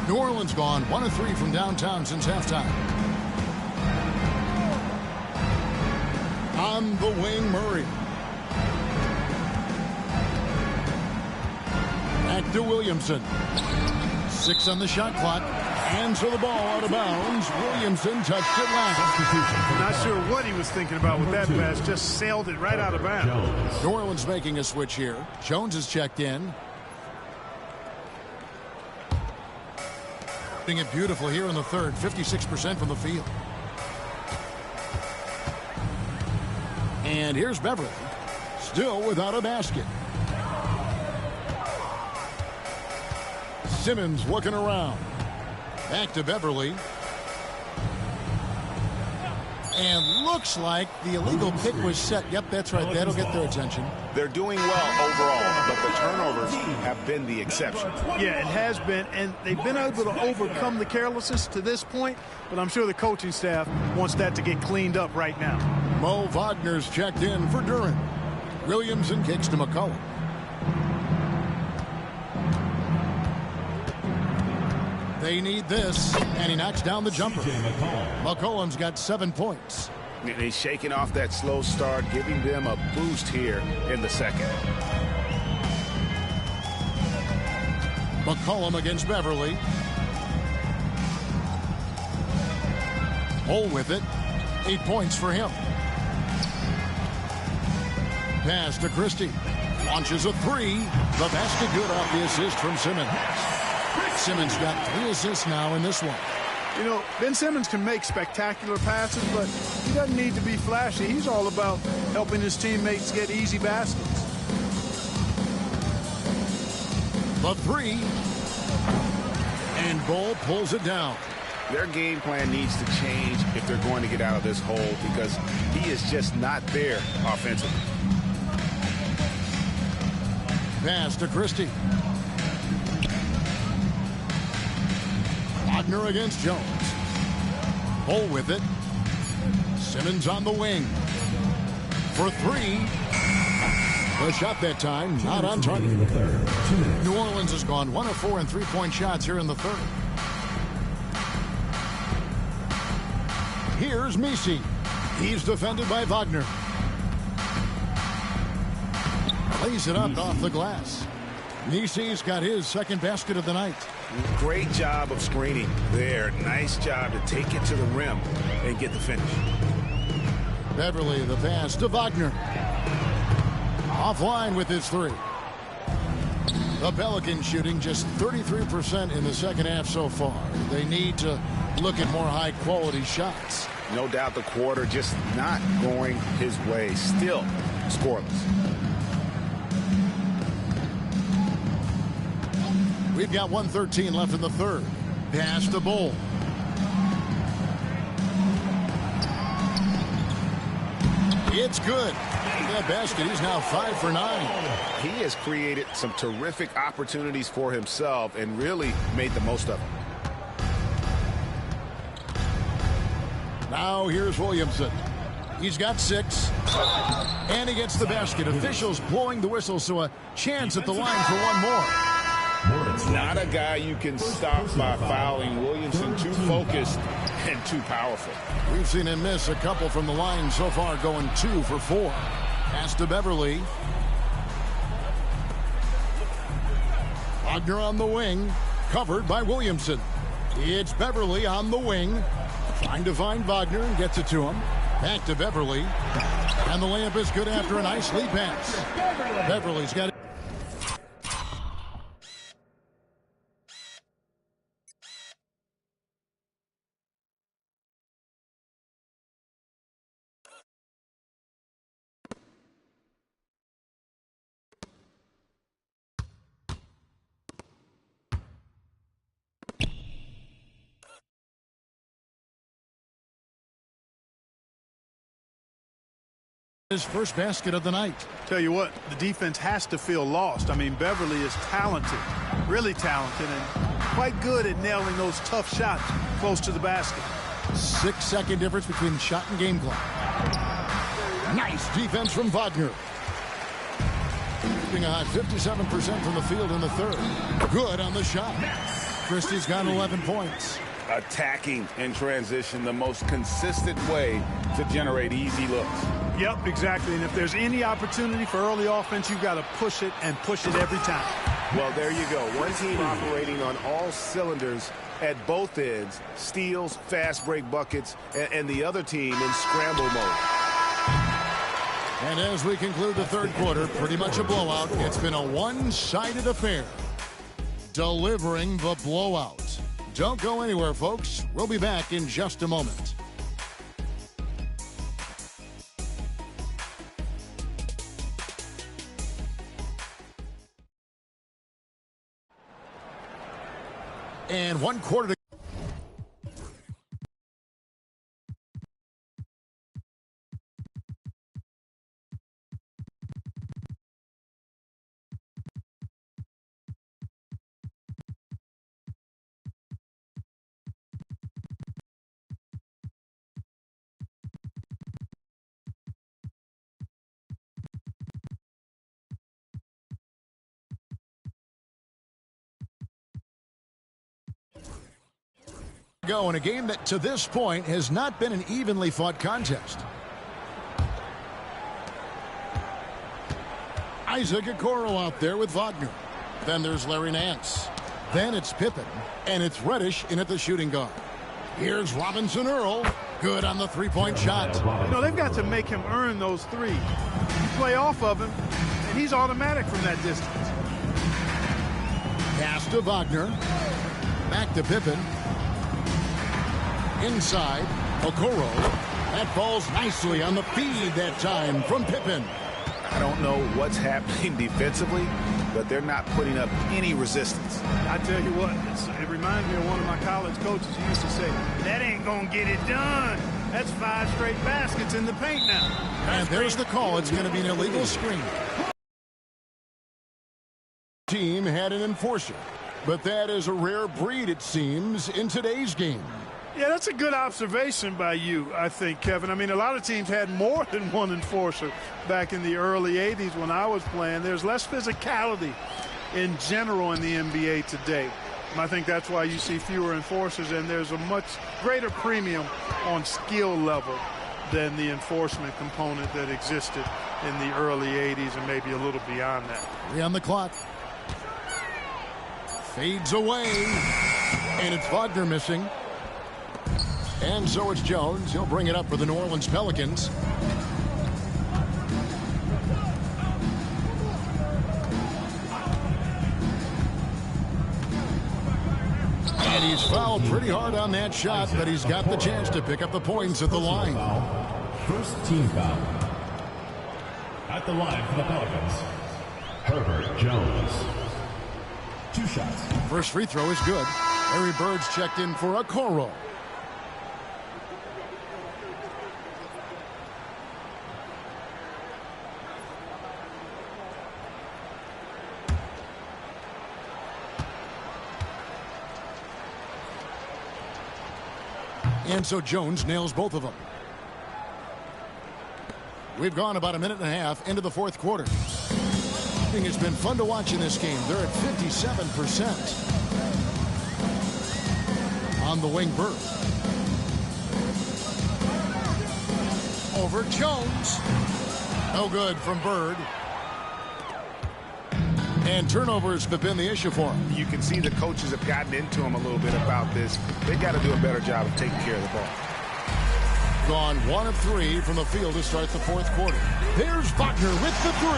New Orleans gone 1 of 3 from downtown since halftime. On the wing, Murray. Back to Williamson. 6 on the shot clock. And so the ball out of bounds. Williamson touched it last. Not sure what he was thinking about with that pass. Just sailed it right out of bounds. New Orleans making a switch here. Jones is checked in. Doing it beautiful here in the third. 56% from the field. And here's Beverly. Still without a basket. Simmons looking around. Back to Beverly. And looks like the illegal pick was set. Yep, that's right. That'll get their attention. They're doing well overall, but the turnovers have been the exception. Yeah, it has been, and they've been able to overcome the carelessness to this point, but I'm sure the coaching staff wants that to get cleaned up right now. Mo Wagner's checked in for Duren. Williamson kicks to McCollum. They need this, and he knocks down the jumper. McCollum's got 7 points. And he's shaking off that slow start, giving them a boost here in the second. McCollum against Beverly. Hole with it. 8 points for him. Pass to Christie. Launches a 3. The basket good off the assist from Simmons. Simmons got 3 assists now in this one. You know, Ben Simmons can make spectacular passes, but he doesn't need to be flashy. He's all about helping his teammates get easy baskets. The 3. And Bull pulls it down. Their game plan needs to change if they're going to get out of this hole because he is just not there offensively. Pass to Christie. Wagner against Jones. Bull with it. Simmons on the wing. For 3. The shot that time, not on target. New Orleans has gone 1 of 4 in 3-point shots here in the third. Here's Messi. He's defended by Wagner. Lays it up off the glass. Messi's got his second basket of the night. Great job of screening there. Nice job to take it to the rim and get the finish. Beverly, the pass to Wagner. Offline with his 3. The Pelicans shooting just 33% in the second half so far. They need to look at more high-quality shots. No doubt the quarter just not going his way. Still scoreless. We've got 1:13 left in the third. Pass to Bull. It's good. That basket, he's now 5 for 9. He has created some terrific opportunities for himself and really made the most of them. Now here's Williamson. He's got 6. And he gets the basket. Officials blowing the whistle, so a chance at the line for one more. Not a guy you can stop by fouling. Williamson too focused and too powerful. We've seen him miss a couple from the line so far, going 2 for 4. Pass to Beverly. Wagner on the wing, covered by Williamson. It's Beverly on the wing. Trying to find Wagner and gets it to him. Back to Beverly. And the layup is good after a nice lead pass. Beverly's got it. His first basket of the night. Tell you what, the defense has to feel lost. I mean, Beverly is talented, really talented, and quite good at nailing those tough shots close to the basket. 6-second difference between shot and game clock. Nice defense from Wagner. Shooting a hot 57% from the field in the third. Good on the shot. Christie's got 11 points. Attacking in transition, the most consistent way to generate easy looks. Yep, exactly. And if there's any opportunity for early offense, you've got to push it and push it every time. Well, there you go. One team operating on all cylinders at both ends, steals, fast break buckets, and the other team in scramble mode. And as we conclude the third quarter, pretty much a blowout. It's been a one-sided affair. Delivering the blowout. Don't go anywhere, folks. We'll be back in just a moment. And 1 quarter to go in a game that to this point has not been an evenly fought contest. Isaac Okoro out there with Wagner. Then there's Larry Nance. Then it's Pippen. And it's Reddish in at the shooting guard. Here's Robinson Earl. Good on the three-point shot. You know, they've got to make him earn those threes. You play off of him, and he's automatic from that distance. Pass to Wagner. Back to Pippen. Inside, Okoro. That falls nicely on the feed that time from Pippen. I don't know what's happening defensively, but they're not putting up any resistance. I tell you what, it reminds me of one of my college coaches. He used to say, that ain't going to get it done. That's 5 straight baskets in the paint now. And there's the call. It's going to be an illegal screen. Team had an enforcer, but that is a rare breed, it seems, in today's game. Yeah, that's a good observation by you, I think, Kevin. I mean, a lot of teams had more than one enforcer back in the early 80s when I was playing. There's less physicality in general in the NBA today. And I think that's why you see fewer enforcers, and there's a much greater premium on skill level than the enforcement component that existed in the early 80s and maybe a little beyond that. 3 on the clock. Fades away, and it's Wagner missing. And so it's Jones. He'll bring it up for the New Orleans Pelicans. And he's fouled pretty hard on that shot, but he's got the chance to pick up the points at the line. First team foul. At the line for the Pelicans, Herbert Jones. 2 shots. First free throw is good. Larry Bird's checked in for Okoro. And so Jones nails both of them. We've gone about a minute and a half into the fourth quarter. It's been fun to watch in this game. They're at 57%. On the wing, Bird. Over Jones. No good from Bird. And turnovers have been the issue for him. You can see the coaches have gotten into him a little bit about this. They've got to do a better job of taking care of the ball. Gone 1 of 3 from the field to start the fourth quarter. There's Wagner with the 3.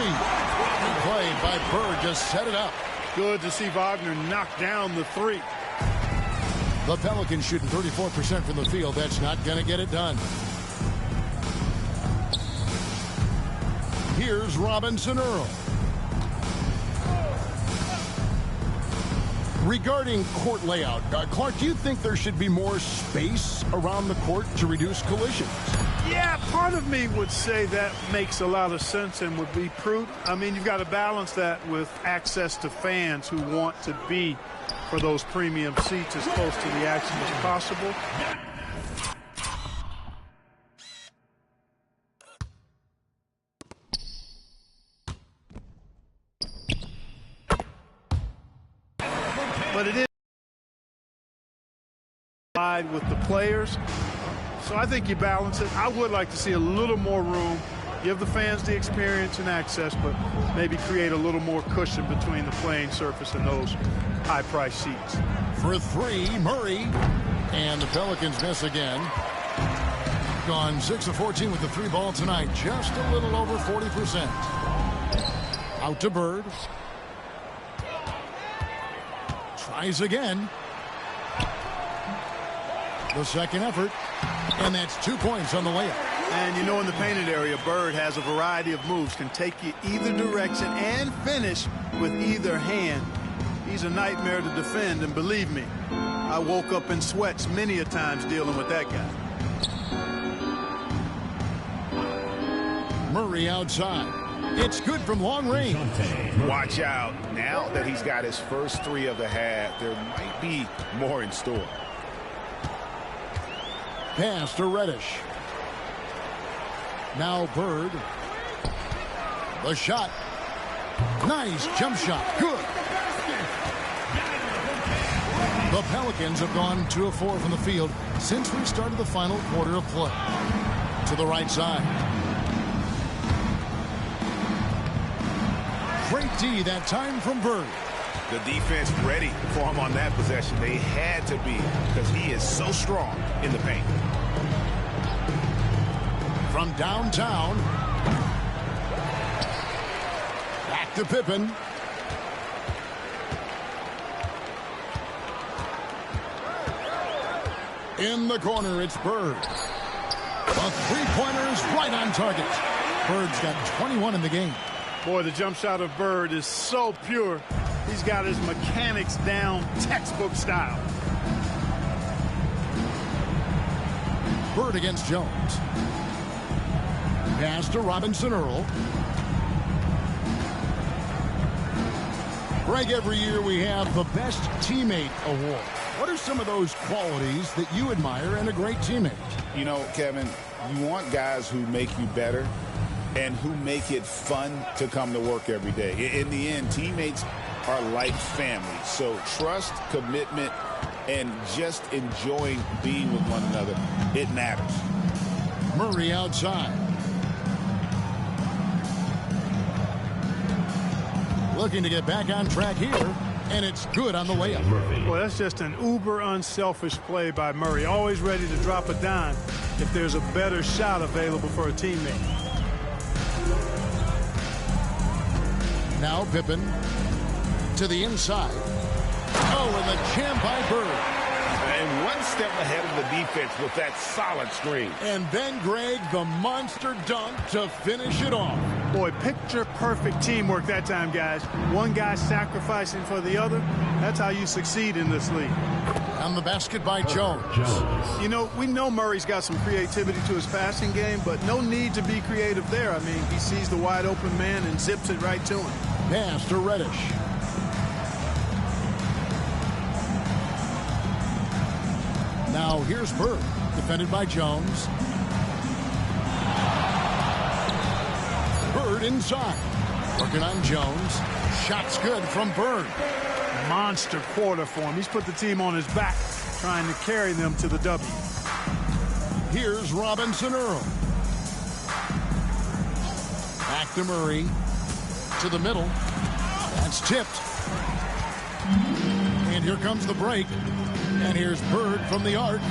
Played by Bird, just set it up. Good to see Wagner knock down the 3. The Pelicans shooting 34% from the field. That's not going to get it done. Here's Robinson Earl. Regarding court layout, Clark, do you think there should be more space around the court to reduce collisions? Yeah, part of me would say that makes a lot of sense and would be prudent. I mean, you've got to balance that with access to fans who want to be for those premium seats as close to the action as possible. But it is with the players. So I think you balance it. I would like to see a little more room, give the fans the experience and access, but maybe create a little more cushion between the playing surface and those high-priced seats. For 3, Murray. And the Pelicans miss again. Gone 6 of 14 with the 3 ball tonight. Just a little over 40%. Out to Bird. Tries again. The second effort. And that's 2 points on the layup. And you know, in the painted area, Bird has a variety of moves. Can take you either direction and finish with either hand. He's a nightmare to defend, and believe me, I woke up in sweats many a times dealing with that guy. Murray outside. It's good from long range. Watch out. Now that he's got his first 3 of the half, there might be more in store. Pass to Reddish. Now Bird. The shot. Nice jump shot. Good. The Pelicans have gone 2 of 4 from the field since we started the final quarter of play. To the right side. Great D that time from Bird. The defense ready for him on that possession. They had to be, because he is so strong in the paint. From downtown. Back to Pippen. In the corner, it's Bird. A three-pointer is right on target. Bird's got 21 in the game. Boy, the jump shot of Bird is so pure. He's got his mechanics down textbook style. Bird against Jones. Pass to Robinson Earl. Greg, every year we have the Best Teammate Award. What are some of those qualities that you admire in a great teammate? You know, Kevin, you want guys who make you better and who make it fun to come to work every day. In the end, teammates are like family. So trust, commitment, and just enjoying being with one another, it matters. Murray outside. Looking to get back on track here, and it's good on the layup. Well, that's just an uber unselfish play by Murray. Always ready to drop a dime if there's a better shot available for a teammate. Now Pippen to the inside. Oh, and the jam by Bird. And one step ahead of the defense with that solid screen. And then, Greg, the monster dunk to finish it off. Boy, picture-perfect teamwork that time, guys. One guy sacrificing for the other. That's how you succeed in this league. On the basket by Jones. You know, we know Murray's got some creativity to his passing game, but no need to be creative there. I mean, he sees the wide-open man and zips it right to him. Pass to Reddish. Now here's Bird, defended by Jones. Bird inside. Working on Jones. Shot's good from Bird. Monster quarter for him. He's put the team on his back, trying to carry them to the W. Here's Robinson Earl. Back to Murray. To the middle. That's tipped. And here comes the break. And here's Bird from the arc.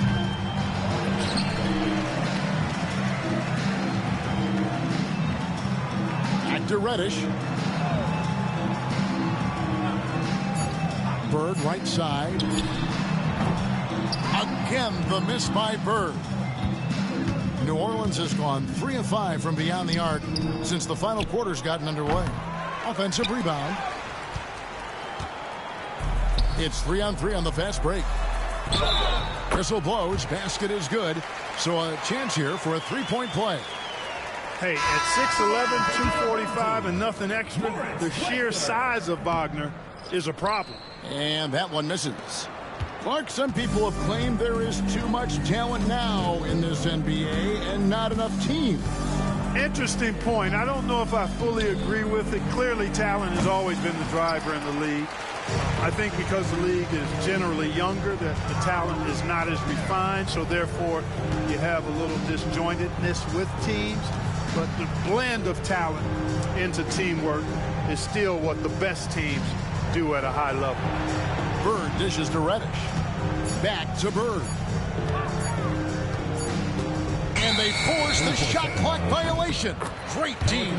Back to Reddish. Bird right side. Again, the miss by Bird. New Orleans has gone 3 of 5 from beyond the arc since the final quarter's gotten underway. Offensive rebound. It's 3-on-3 on the fast break. Whistle blows. Basket is good. So a chance here for a three-point play. Hey, at 6'11", 245, and nothing extra, the sheer size of Wagner is a problem. And that one misses. Clark, some people have claimed there is too much talent now in this NBA and not enough team. Interesting point. I don't know if I fully agree with it. Clearly, talent has always been the driver in the league. I think because the league is generally younger, that the talent is not as refined, so therefore you have a little disjointedness with teams. But the blend of talent into teamwork is still what the best teams do at a high level. Bird dishes to Reddish. Back to Bird. And they force the shot clock violation. Great team.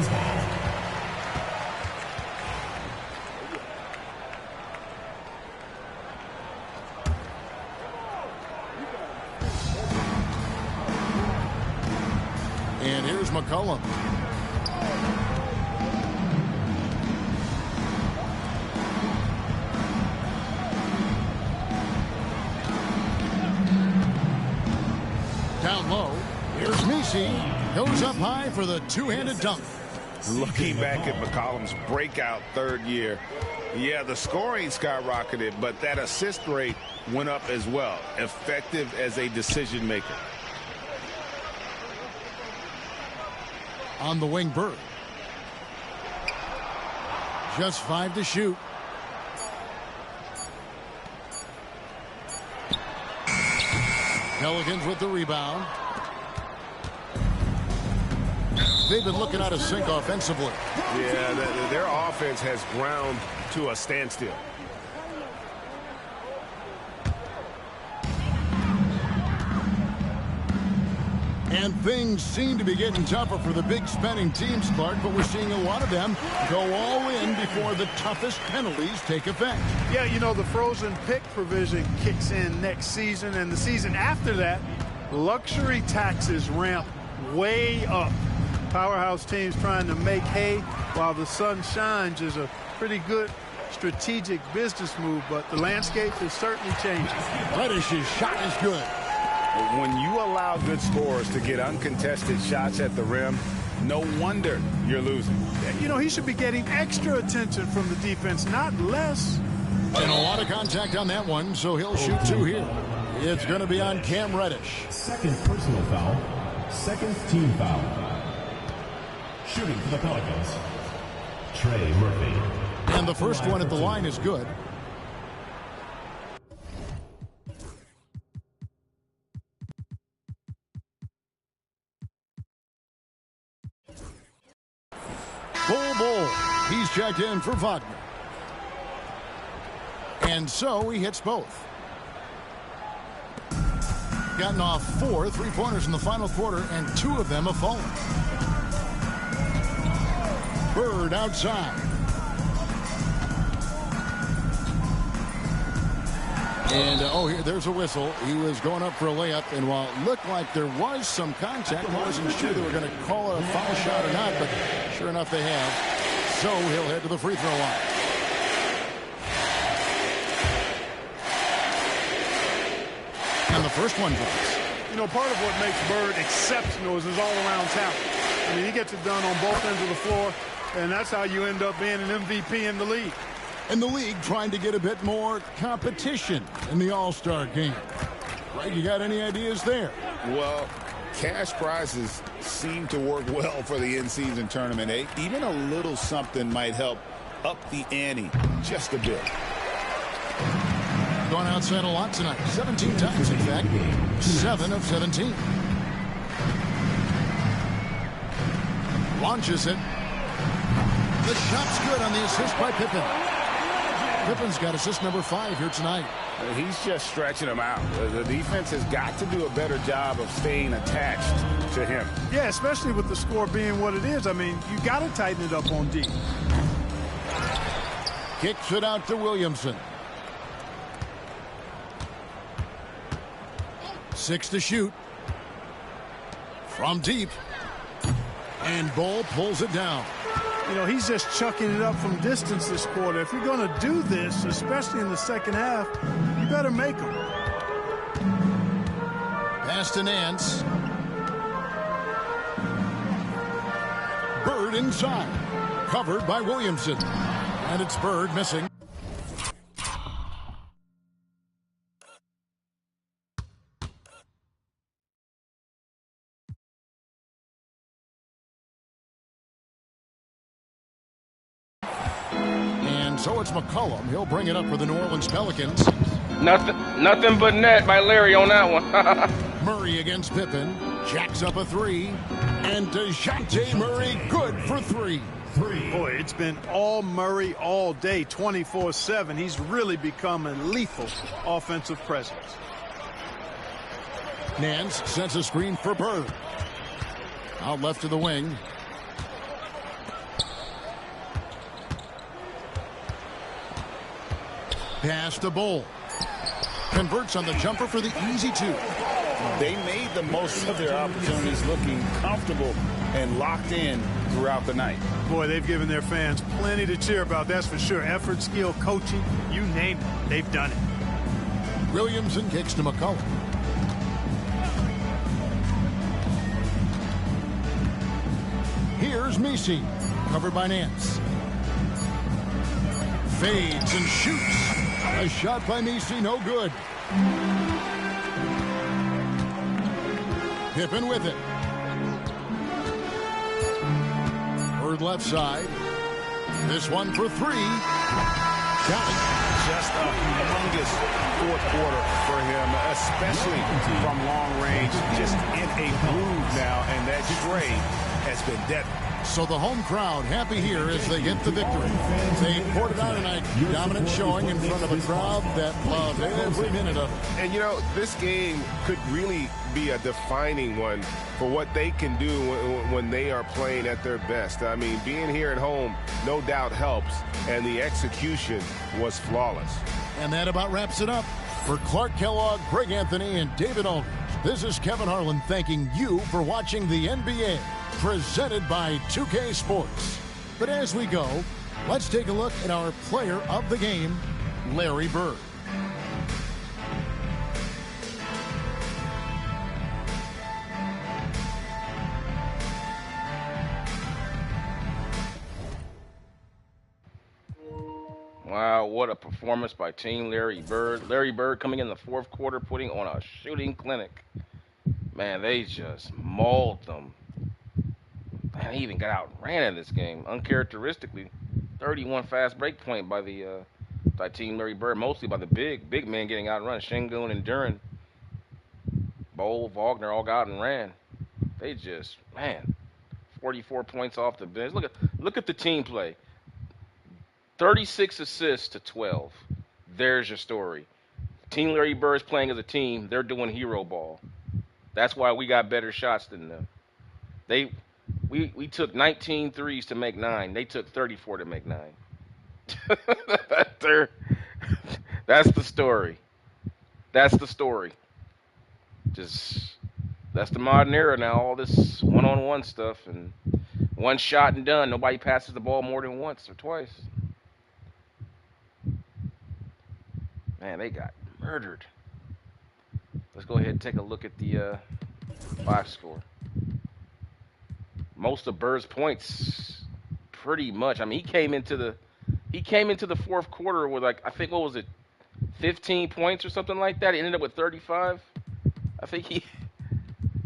And here's McCollum. Down low. Here's Messi. Goes up high for the two-handed dunk. Looking back at McCollum's breakout third year, yeah, the scoring skyrocketed, but that assist rate went up as well. Effective as a decision maker. On the wing, Bird. Just 5 to shoot. Pelicans with the rebound. They've been looking out of sync offensively. Yeah, their offense has ground to a standstill. And things seem to be getting tougher for the big spending teams, Clark, but we're seeing a lot of them go all in before the toughest penalties take effect. Yeah, you know, the frozen pick provision kicks in next season, and the season after that, luxury taxes ramp way up. Powerhouse teams trying to make hay while the sun shines is a pretty good strategic business move, but the landscape is certainly changing. Reddish's shot is good. When you allow good scorers to get uncontested shots at the rim, no wonder you're losing. You know, he should be getting extra attention from the defense, not less. And a lot of contact on that one, so he'll shoot 2 here. It's going to be on Cam Reddish. Second personal foul. Second team foul. Shooting for the Pelicans, Trey Murphy. And the first one at the line is good. Bull. He's checked in for Wagner. And so he hits both. Gotten off 4 3-pointers in the final quarter, and 2 of them have fallen. Bird outside. And, here, there's a whistle. He was going up for a layup, and while it looked like there was some contact, I wasn't sure they were going to call it a foul shot or not, but sure enough they have. So he'll head to the free throw line. And the first one drops. You know, part of what makes Bird exceptional is his all-around talent. I mean, he gets it done on both ends of the floor, and that's how you end up being an MVP in the league. And the league trying to get a bit more competition in the All-Star game. Right, you got any ideas there? Well, cash prizes seem to work well for the in-season tournament. Even a little something might help up the ante just a bit. Gone outside a lot tonight. 17 times, in fact. 7 of 17. Launches it. The shot's good on the assist by Pippen. Pippen's got assist number 5 here tonight. He's just stretching him out. The defense has got to do a better job of staying attached to him. Yeah, especially with the score being what it is. I mean, you got to tighten it up on D. Kicks it out to Williamson. 6 to shoot. From deep. And Bull pulls it down. You know, he's just chucking it up from distance this quarter. If you're going to do this, especially in the second half, you better make them. Pass to Nance. Bird inside. Covered by Williamson. And it's Bird missing. So it's McCollum. He'll bring it up for the New Orleans Pelicans. Nothing but net by Larry on that one. Murray against Pippen. Jacks up a 3. And DeJounte Murray good for 3. Boy, it's been all Murray all day, 24/7. He's really become a lethal offensive presence. Nance sends a screen for Bird. Out left to the wing. Pass to Bull. Converts on the jumper for the easy 2. They made the most of their opportunities, looking comfortable and locked in throughout the night. Boy, they've given their fans plenty to cheer about, that's for sure. Effort, skill, coaching, you name it, they've done it. Williamson kicks to McCollum. Here's Messi, covered by Nance. Fades and shoots. A shot by Messi, no good. Pippen with it. Bird left side. This one for 3. Got it. Just a humongous fourth quarter for him, especially from long range. Just in a groove now, and that stray has been deadly. So the home crowd happy here as they get the victory. They poured it out tonight. Dominant showing in front of a crowd that loved every minute of it. And, you know, this game could really be a defining one for what they can do when they are playing at their best. I mean, being here at home no doubt helps, and the execution was flawless. And that about wraps it up. For Clark Kellogg, Greg Anthony, and David Aldridge, this is Kevin Harlan thanking you for watching the NBA. Presented by 2K Sports. But as we go, let's take a look at our player of the game, Larry Bird. Wow, what a performance by Team Larry Bird. Larry Bird coming in the fourth quarter, putting on a shooting clinic. Man, they just mauled them. And he even got outran in this game, uncharacteristically. 31 fast break point by the by Team Larry Bird, mostly by the big men getting outrun. Şengün and Duran, Bowl, Wagner all got and ran. They just, man, 44 points off the bench. Look at the team play. 36 assists to 12. There's your story. Team Larry Bird's playing as a team. They're doing hero ball. That's why we got better shots than them. We took 19 threes to make 9. They took 34 to make 9. That's the story. That's the story. That's the modern era now. All this one-on-one stuff and one shot and done. Nobody passes the ball more than once or twice. Man, they got murdered. Let's go ahead and take a look at the box score. Most of Bird's points, pretty much. I mean, he came into the fourth quarter with, like, I think, what was it, 15 points or something like that. He ended up with 35. I think he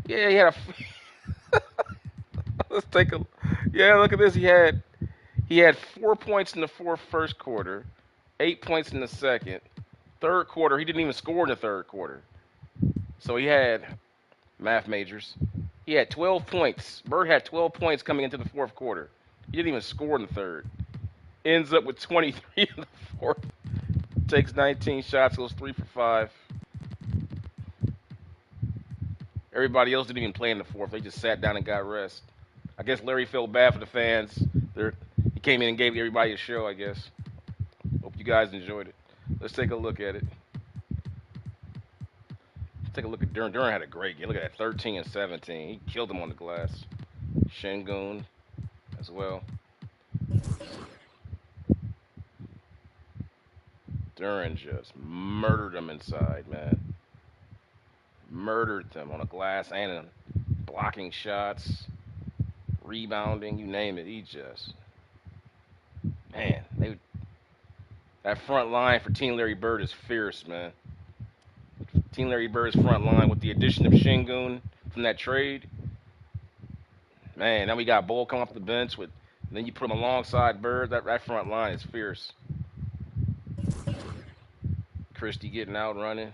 had a. Let's take a. Yeah, look at this. He had 4 points in the first quarter, 8 points in the second. Third quarter, he didn't even score in the third quarter. So he had, math majors, he had 12 points. Bird had 12 points coming into the fourth quarter. He didn't even score in the third. Ends up with 23 in the fourth. Takes 19 shots, goes 3 for 5. Everybody else didn't even play in the fourth. They just sat down and got rest. I guess Larry felt bad for the fans. He came in and gave everybody a show, I guess. Hope you guys enjoyed it. Let's take a look at it. Let's take a look at Duran. Duran had a great game. Look at that, 13 and 17. He killed him on the glass. Şengün as well. Duran just murdered them inside, man. Murdered them on a glass and blocking shots, rebounding, you name it. He just, man, that front line for Team Larry Bird is fierce, man. Team Larry Bird's front line with the addition of Şengün from that trade. Man, now we got Bull come off the bench with, then you put him alongside Bird. That front line is fierce. Christie getting out running.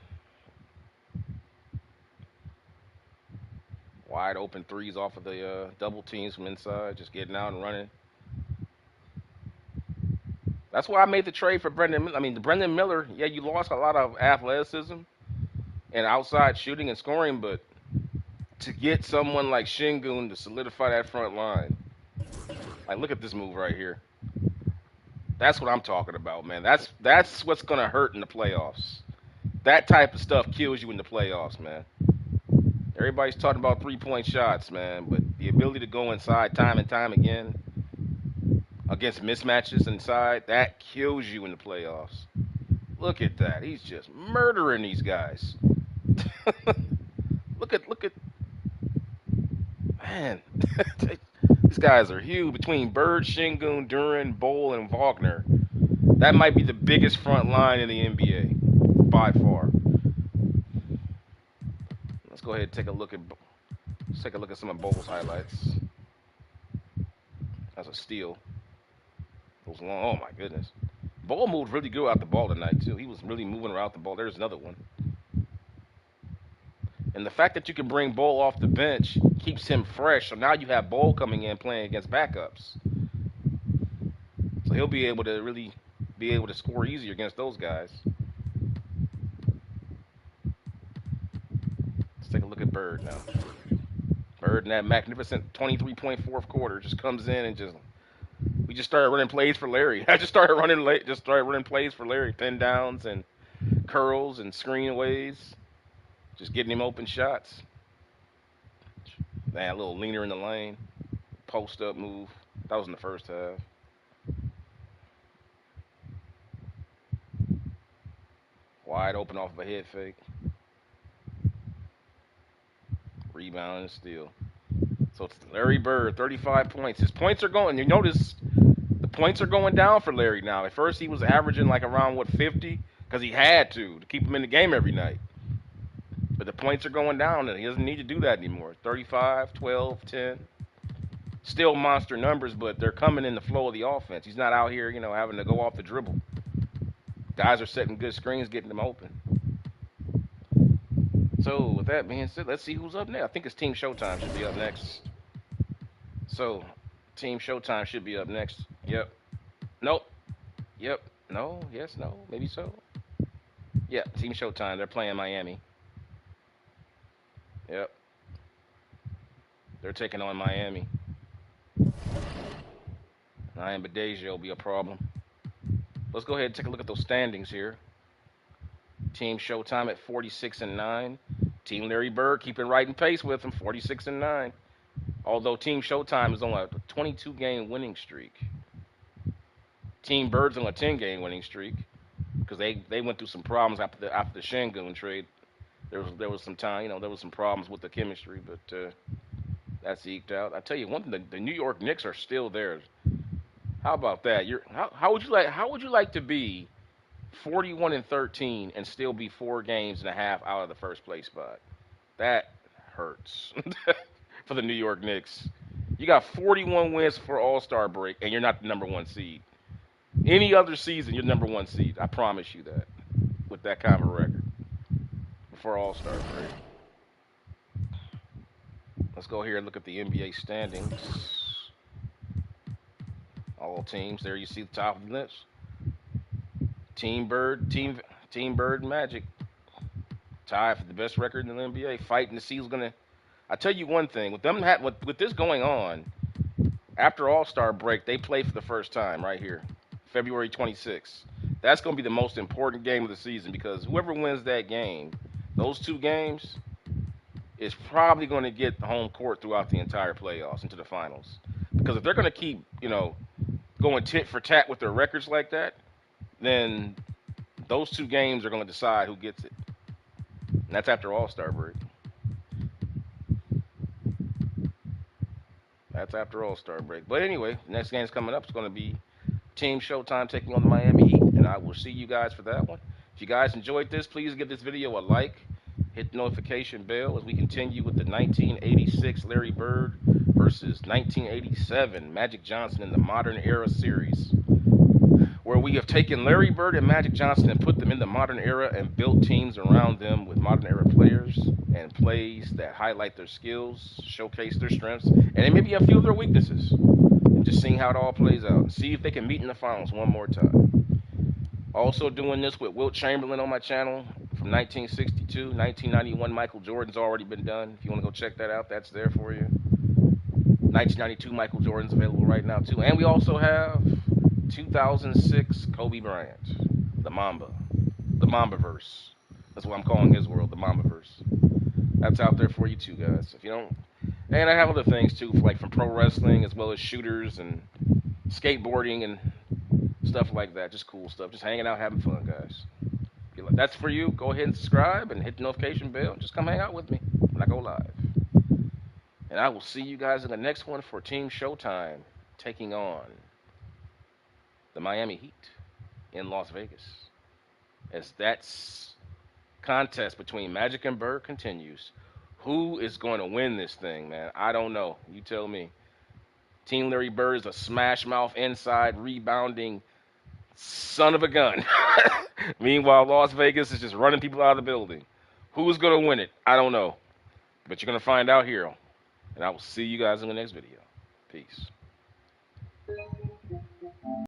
Wide open threes off of the double teams from inside, just getting out and running. That's why I made the trade for Brendan Miller. I mean, Brendan Miller, yeah, you lost a lot of athleticism and outside shooting and scoring, but to get someone like Şengün to solidify that front line, like, look at this move right here. That's what I'm talking about, man. That's what's going to hurt in the playoffs. That type of stuff kills you in the playoffs, man. Everybody's talking about three-point shots, man, but the ability to go inside time and time again against mismatches inside, that kills you in the playoffs. Look at that. He's just murdering these guys. Look at, man. These guys are huge. Between Bird, Şengün, Duran, Bol, and Wagner, that might be the biggest front line in the NBA by far. Let's go ahead and take a look at some of Bol's highlights. That's a steal. Goes long. Oh my goodness. Bol moved really good out the ball tonight too. He was really moving around the ball. There's another one. And the fact that you can bring Bol off the bench keeps him fresh. So now you have Bol coming in playing against backups. So he'll be able to really be able to score easier against those guys. Let's take a look at Bird now. Bird in that magnificent 23-point fourth quarter just comes in and we just started running plays for Larry. I just started running plays for Larry. Pin downs and curls and screenaways. Just getting him open shots. Man, a little leaner in the lane. Post up move. That was in the first half. Wide open off of a head fake. Rebound and steal. So it's Larry Bird, 35 points. His points are going. You notice the points are going down for Larry now. At first he was averaging like around 50 because he had to keep him in the game every night. But the points are going down and he doesn't need to do that anymore. 35, 12, 10. Still monster numbers, but they're coming in the flow of the offense. He's not out here, having to go off the dribble. Guys are setting good screens, getting them open. So with that being said, let's see who's up next. I think it's Team Showtime should be up next. So Team Showtime should be up next. Yep. Nope. Yep. No. Yes. No. Maybe so. Yeah. Team Showtime. They're playing Miami. Yep. They're taking on Miami. Ryan Badeja will be a problem. Let's go ahead and take a look at those standings here. Team Showtime at 46-9. Team Larry Bird keeping right in pace with them, 46-9. Although Team Showtime is on a 22-game winning streak. Team Bird's on a 10-game winning streak because they went through some problems after the Şengün trade. There was some time, there was some problems with the chemistry, but that's eked out. I tell you one thing, the New York Knicks are still there. How about that? How would you like to be 41-13 and still be 4.5 games out of the first place spot? That hurts for the New York Knicks. You got 41 wins for All-Star break, and you're not the number 1 seed. Any other season, you're number 1 seed. I promise you that. With that kind of record before All-Star break. Let's go here and look at the NBA standings. all teams. There you see the top of the list. Team Bird Magic. Tied for the best record in the NBA. Fighting to see who's going to. I tell you one thing. With this going on, after All-Star break, they play for the first time right here. February 26th. That's going to be the most important game of the season because whoever wins that game, those two games, is probably going to get the home court throughout the entire playoffs into the finals. Because if they're going to keep, going tit for tat with their records like that, then those two games are going to decide who gets it. And that's after All-Star break. That's after All-Star break. But anyway, the next game's coming up. It's going to be Team Showtime taking on the Miami Heat, and I will see you guys for that one. If you guys enjoyed this, please give this video a like. Hit the notification bell as we continue with the 1986 Larry Bird versus 1987 Magic Johnson in the Modern Era series, where we have taken Larry Bird and Magic Johnson and put them in the modern era and built teams around them with modern era players and plays that highlight their skills, showcase their strengths, and maybe a few of their weaknesses. And just seeing how it all plays out. See if they can meet in the finals one more time. Also doing this with Wilt Chamberlain on my channel from 1962, 1991. Michael Jordan's already been done. If you want to go check that out, that's there for you. 1992 Michael Jordan's available right now too. And we also have 2006 Kobe Bryant, the Mambaverse. That's what I'm calling his world, the Mambaverse. That's out there for you too, guys. If you don't, and I have other things too, like from pro wrestling as well as shooters and skateboarding and stuff like that. Just cool stuff. Just hanging out, having fun, guys. If that's for you, go ahead and subscribe and hit the notification bell. Just come hang out with me when I go live. And I will see you guys in the next one for Team Showtime taking on the Miami Heat in Las Vegas. As that contest between Magic and Bird continues. Who is going to win this thing, man? I don't know. You tell me. Team Larry Bird is a smash mouth inside rebounding son of a gun. Meanwhile, Las Vegas is just running people out of the building. Who's going to win it? I don't know. But you're going to find out here. And I will see you guys in the next video. Peace.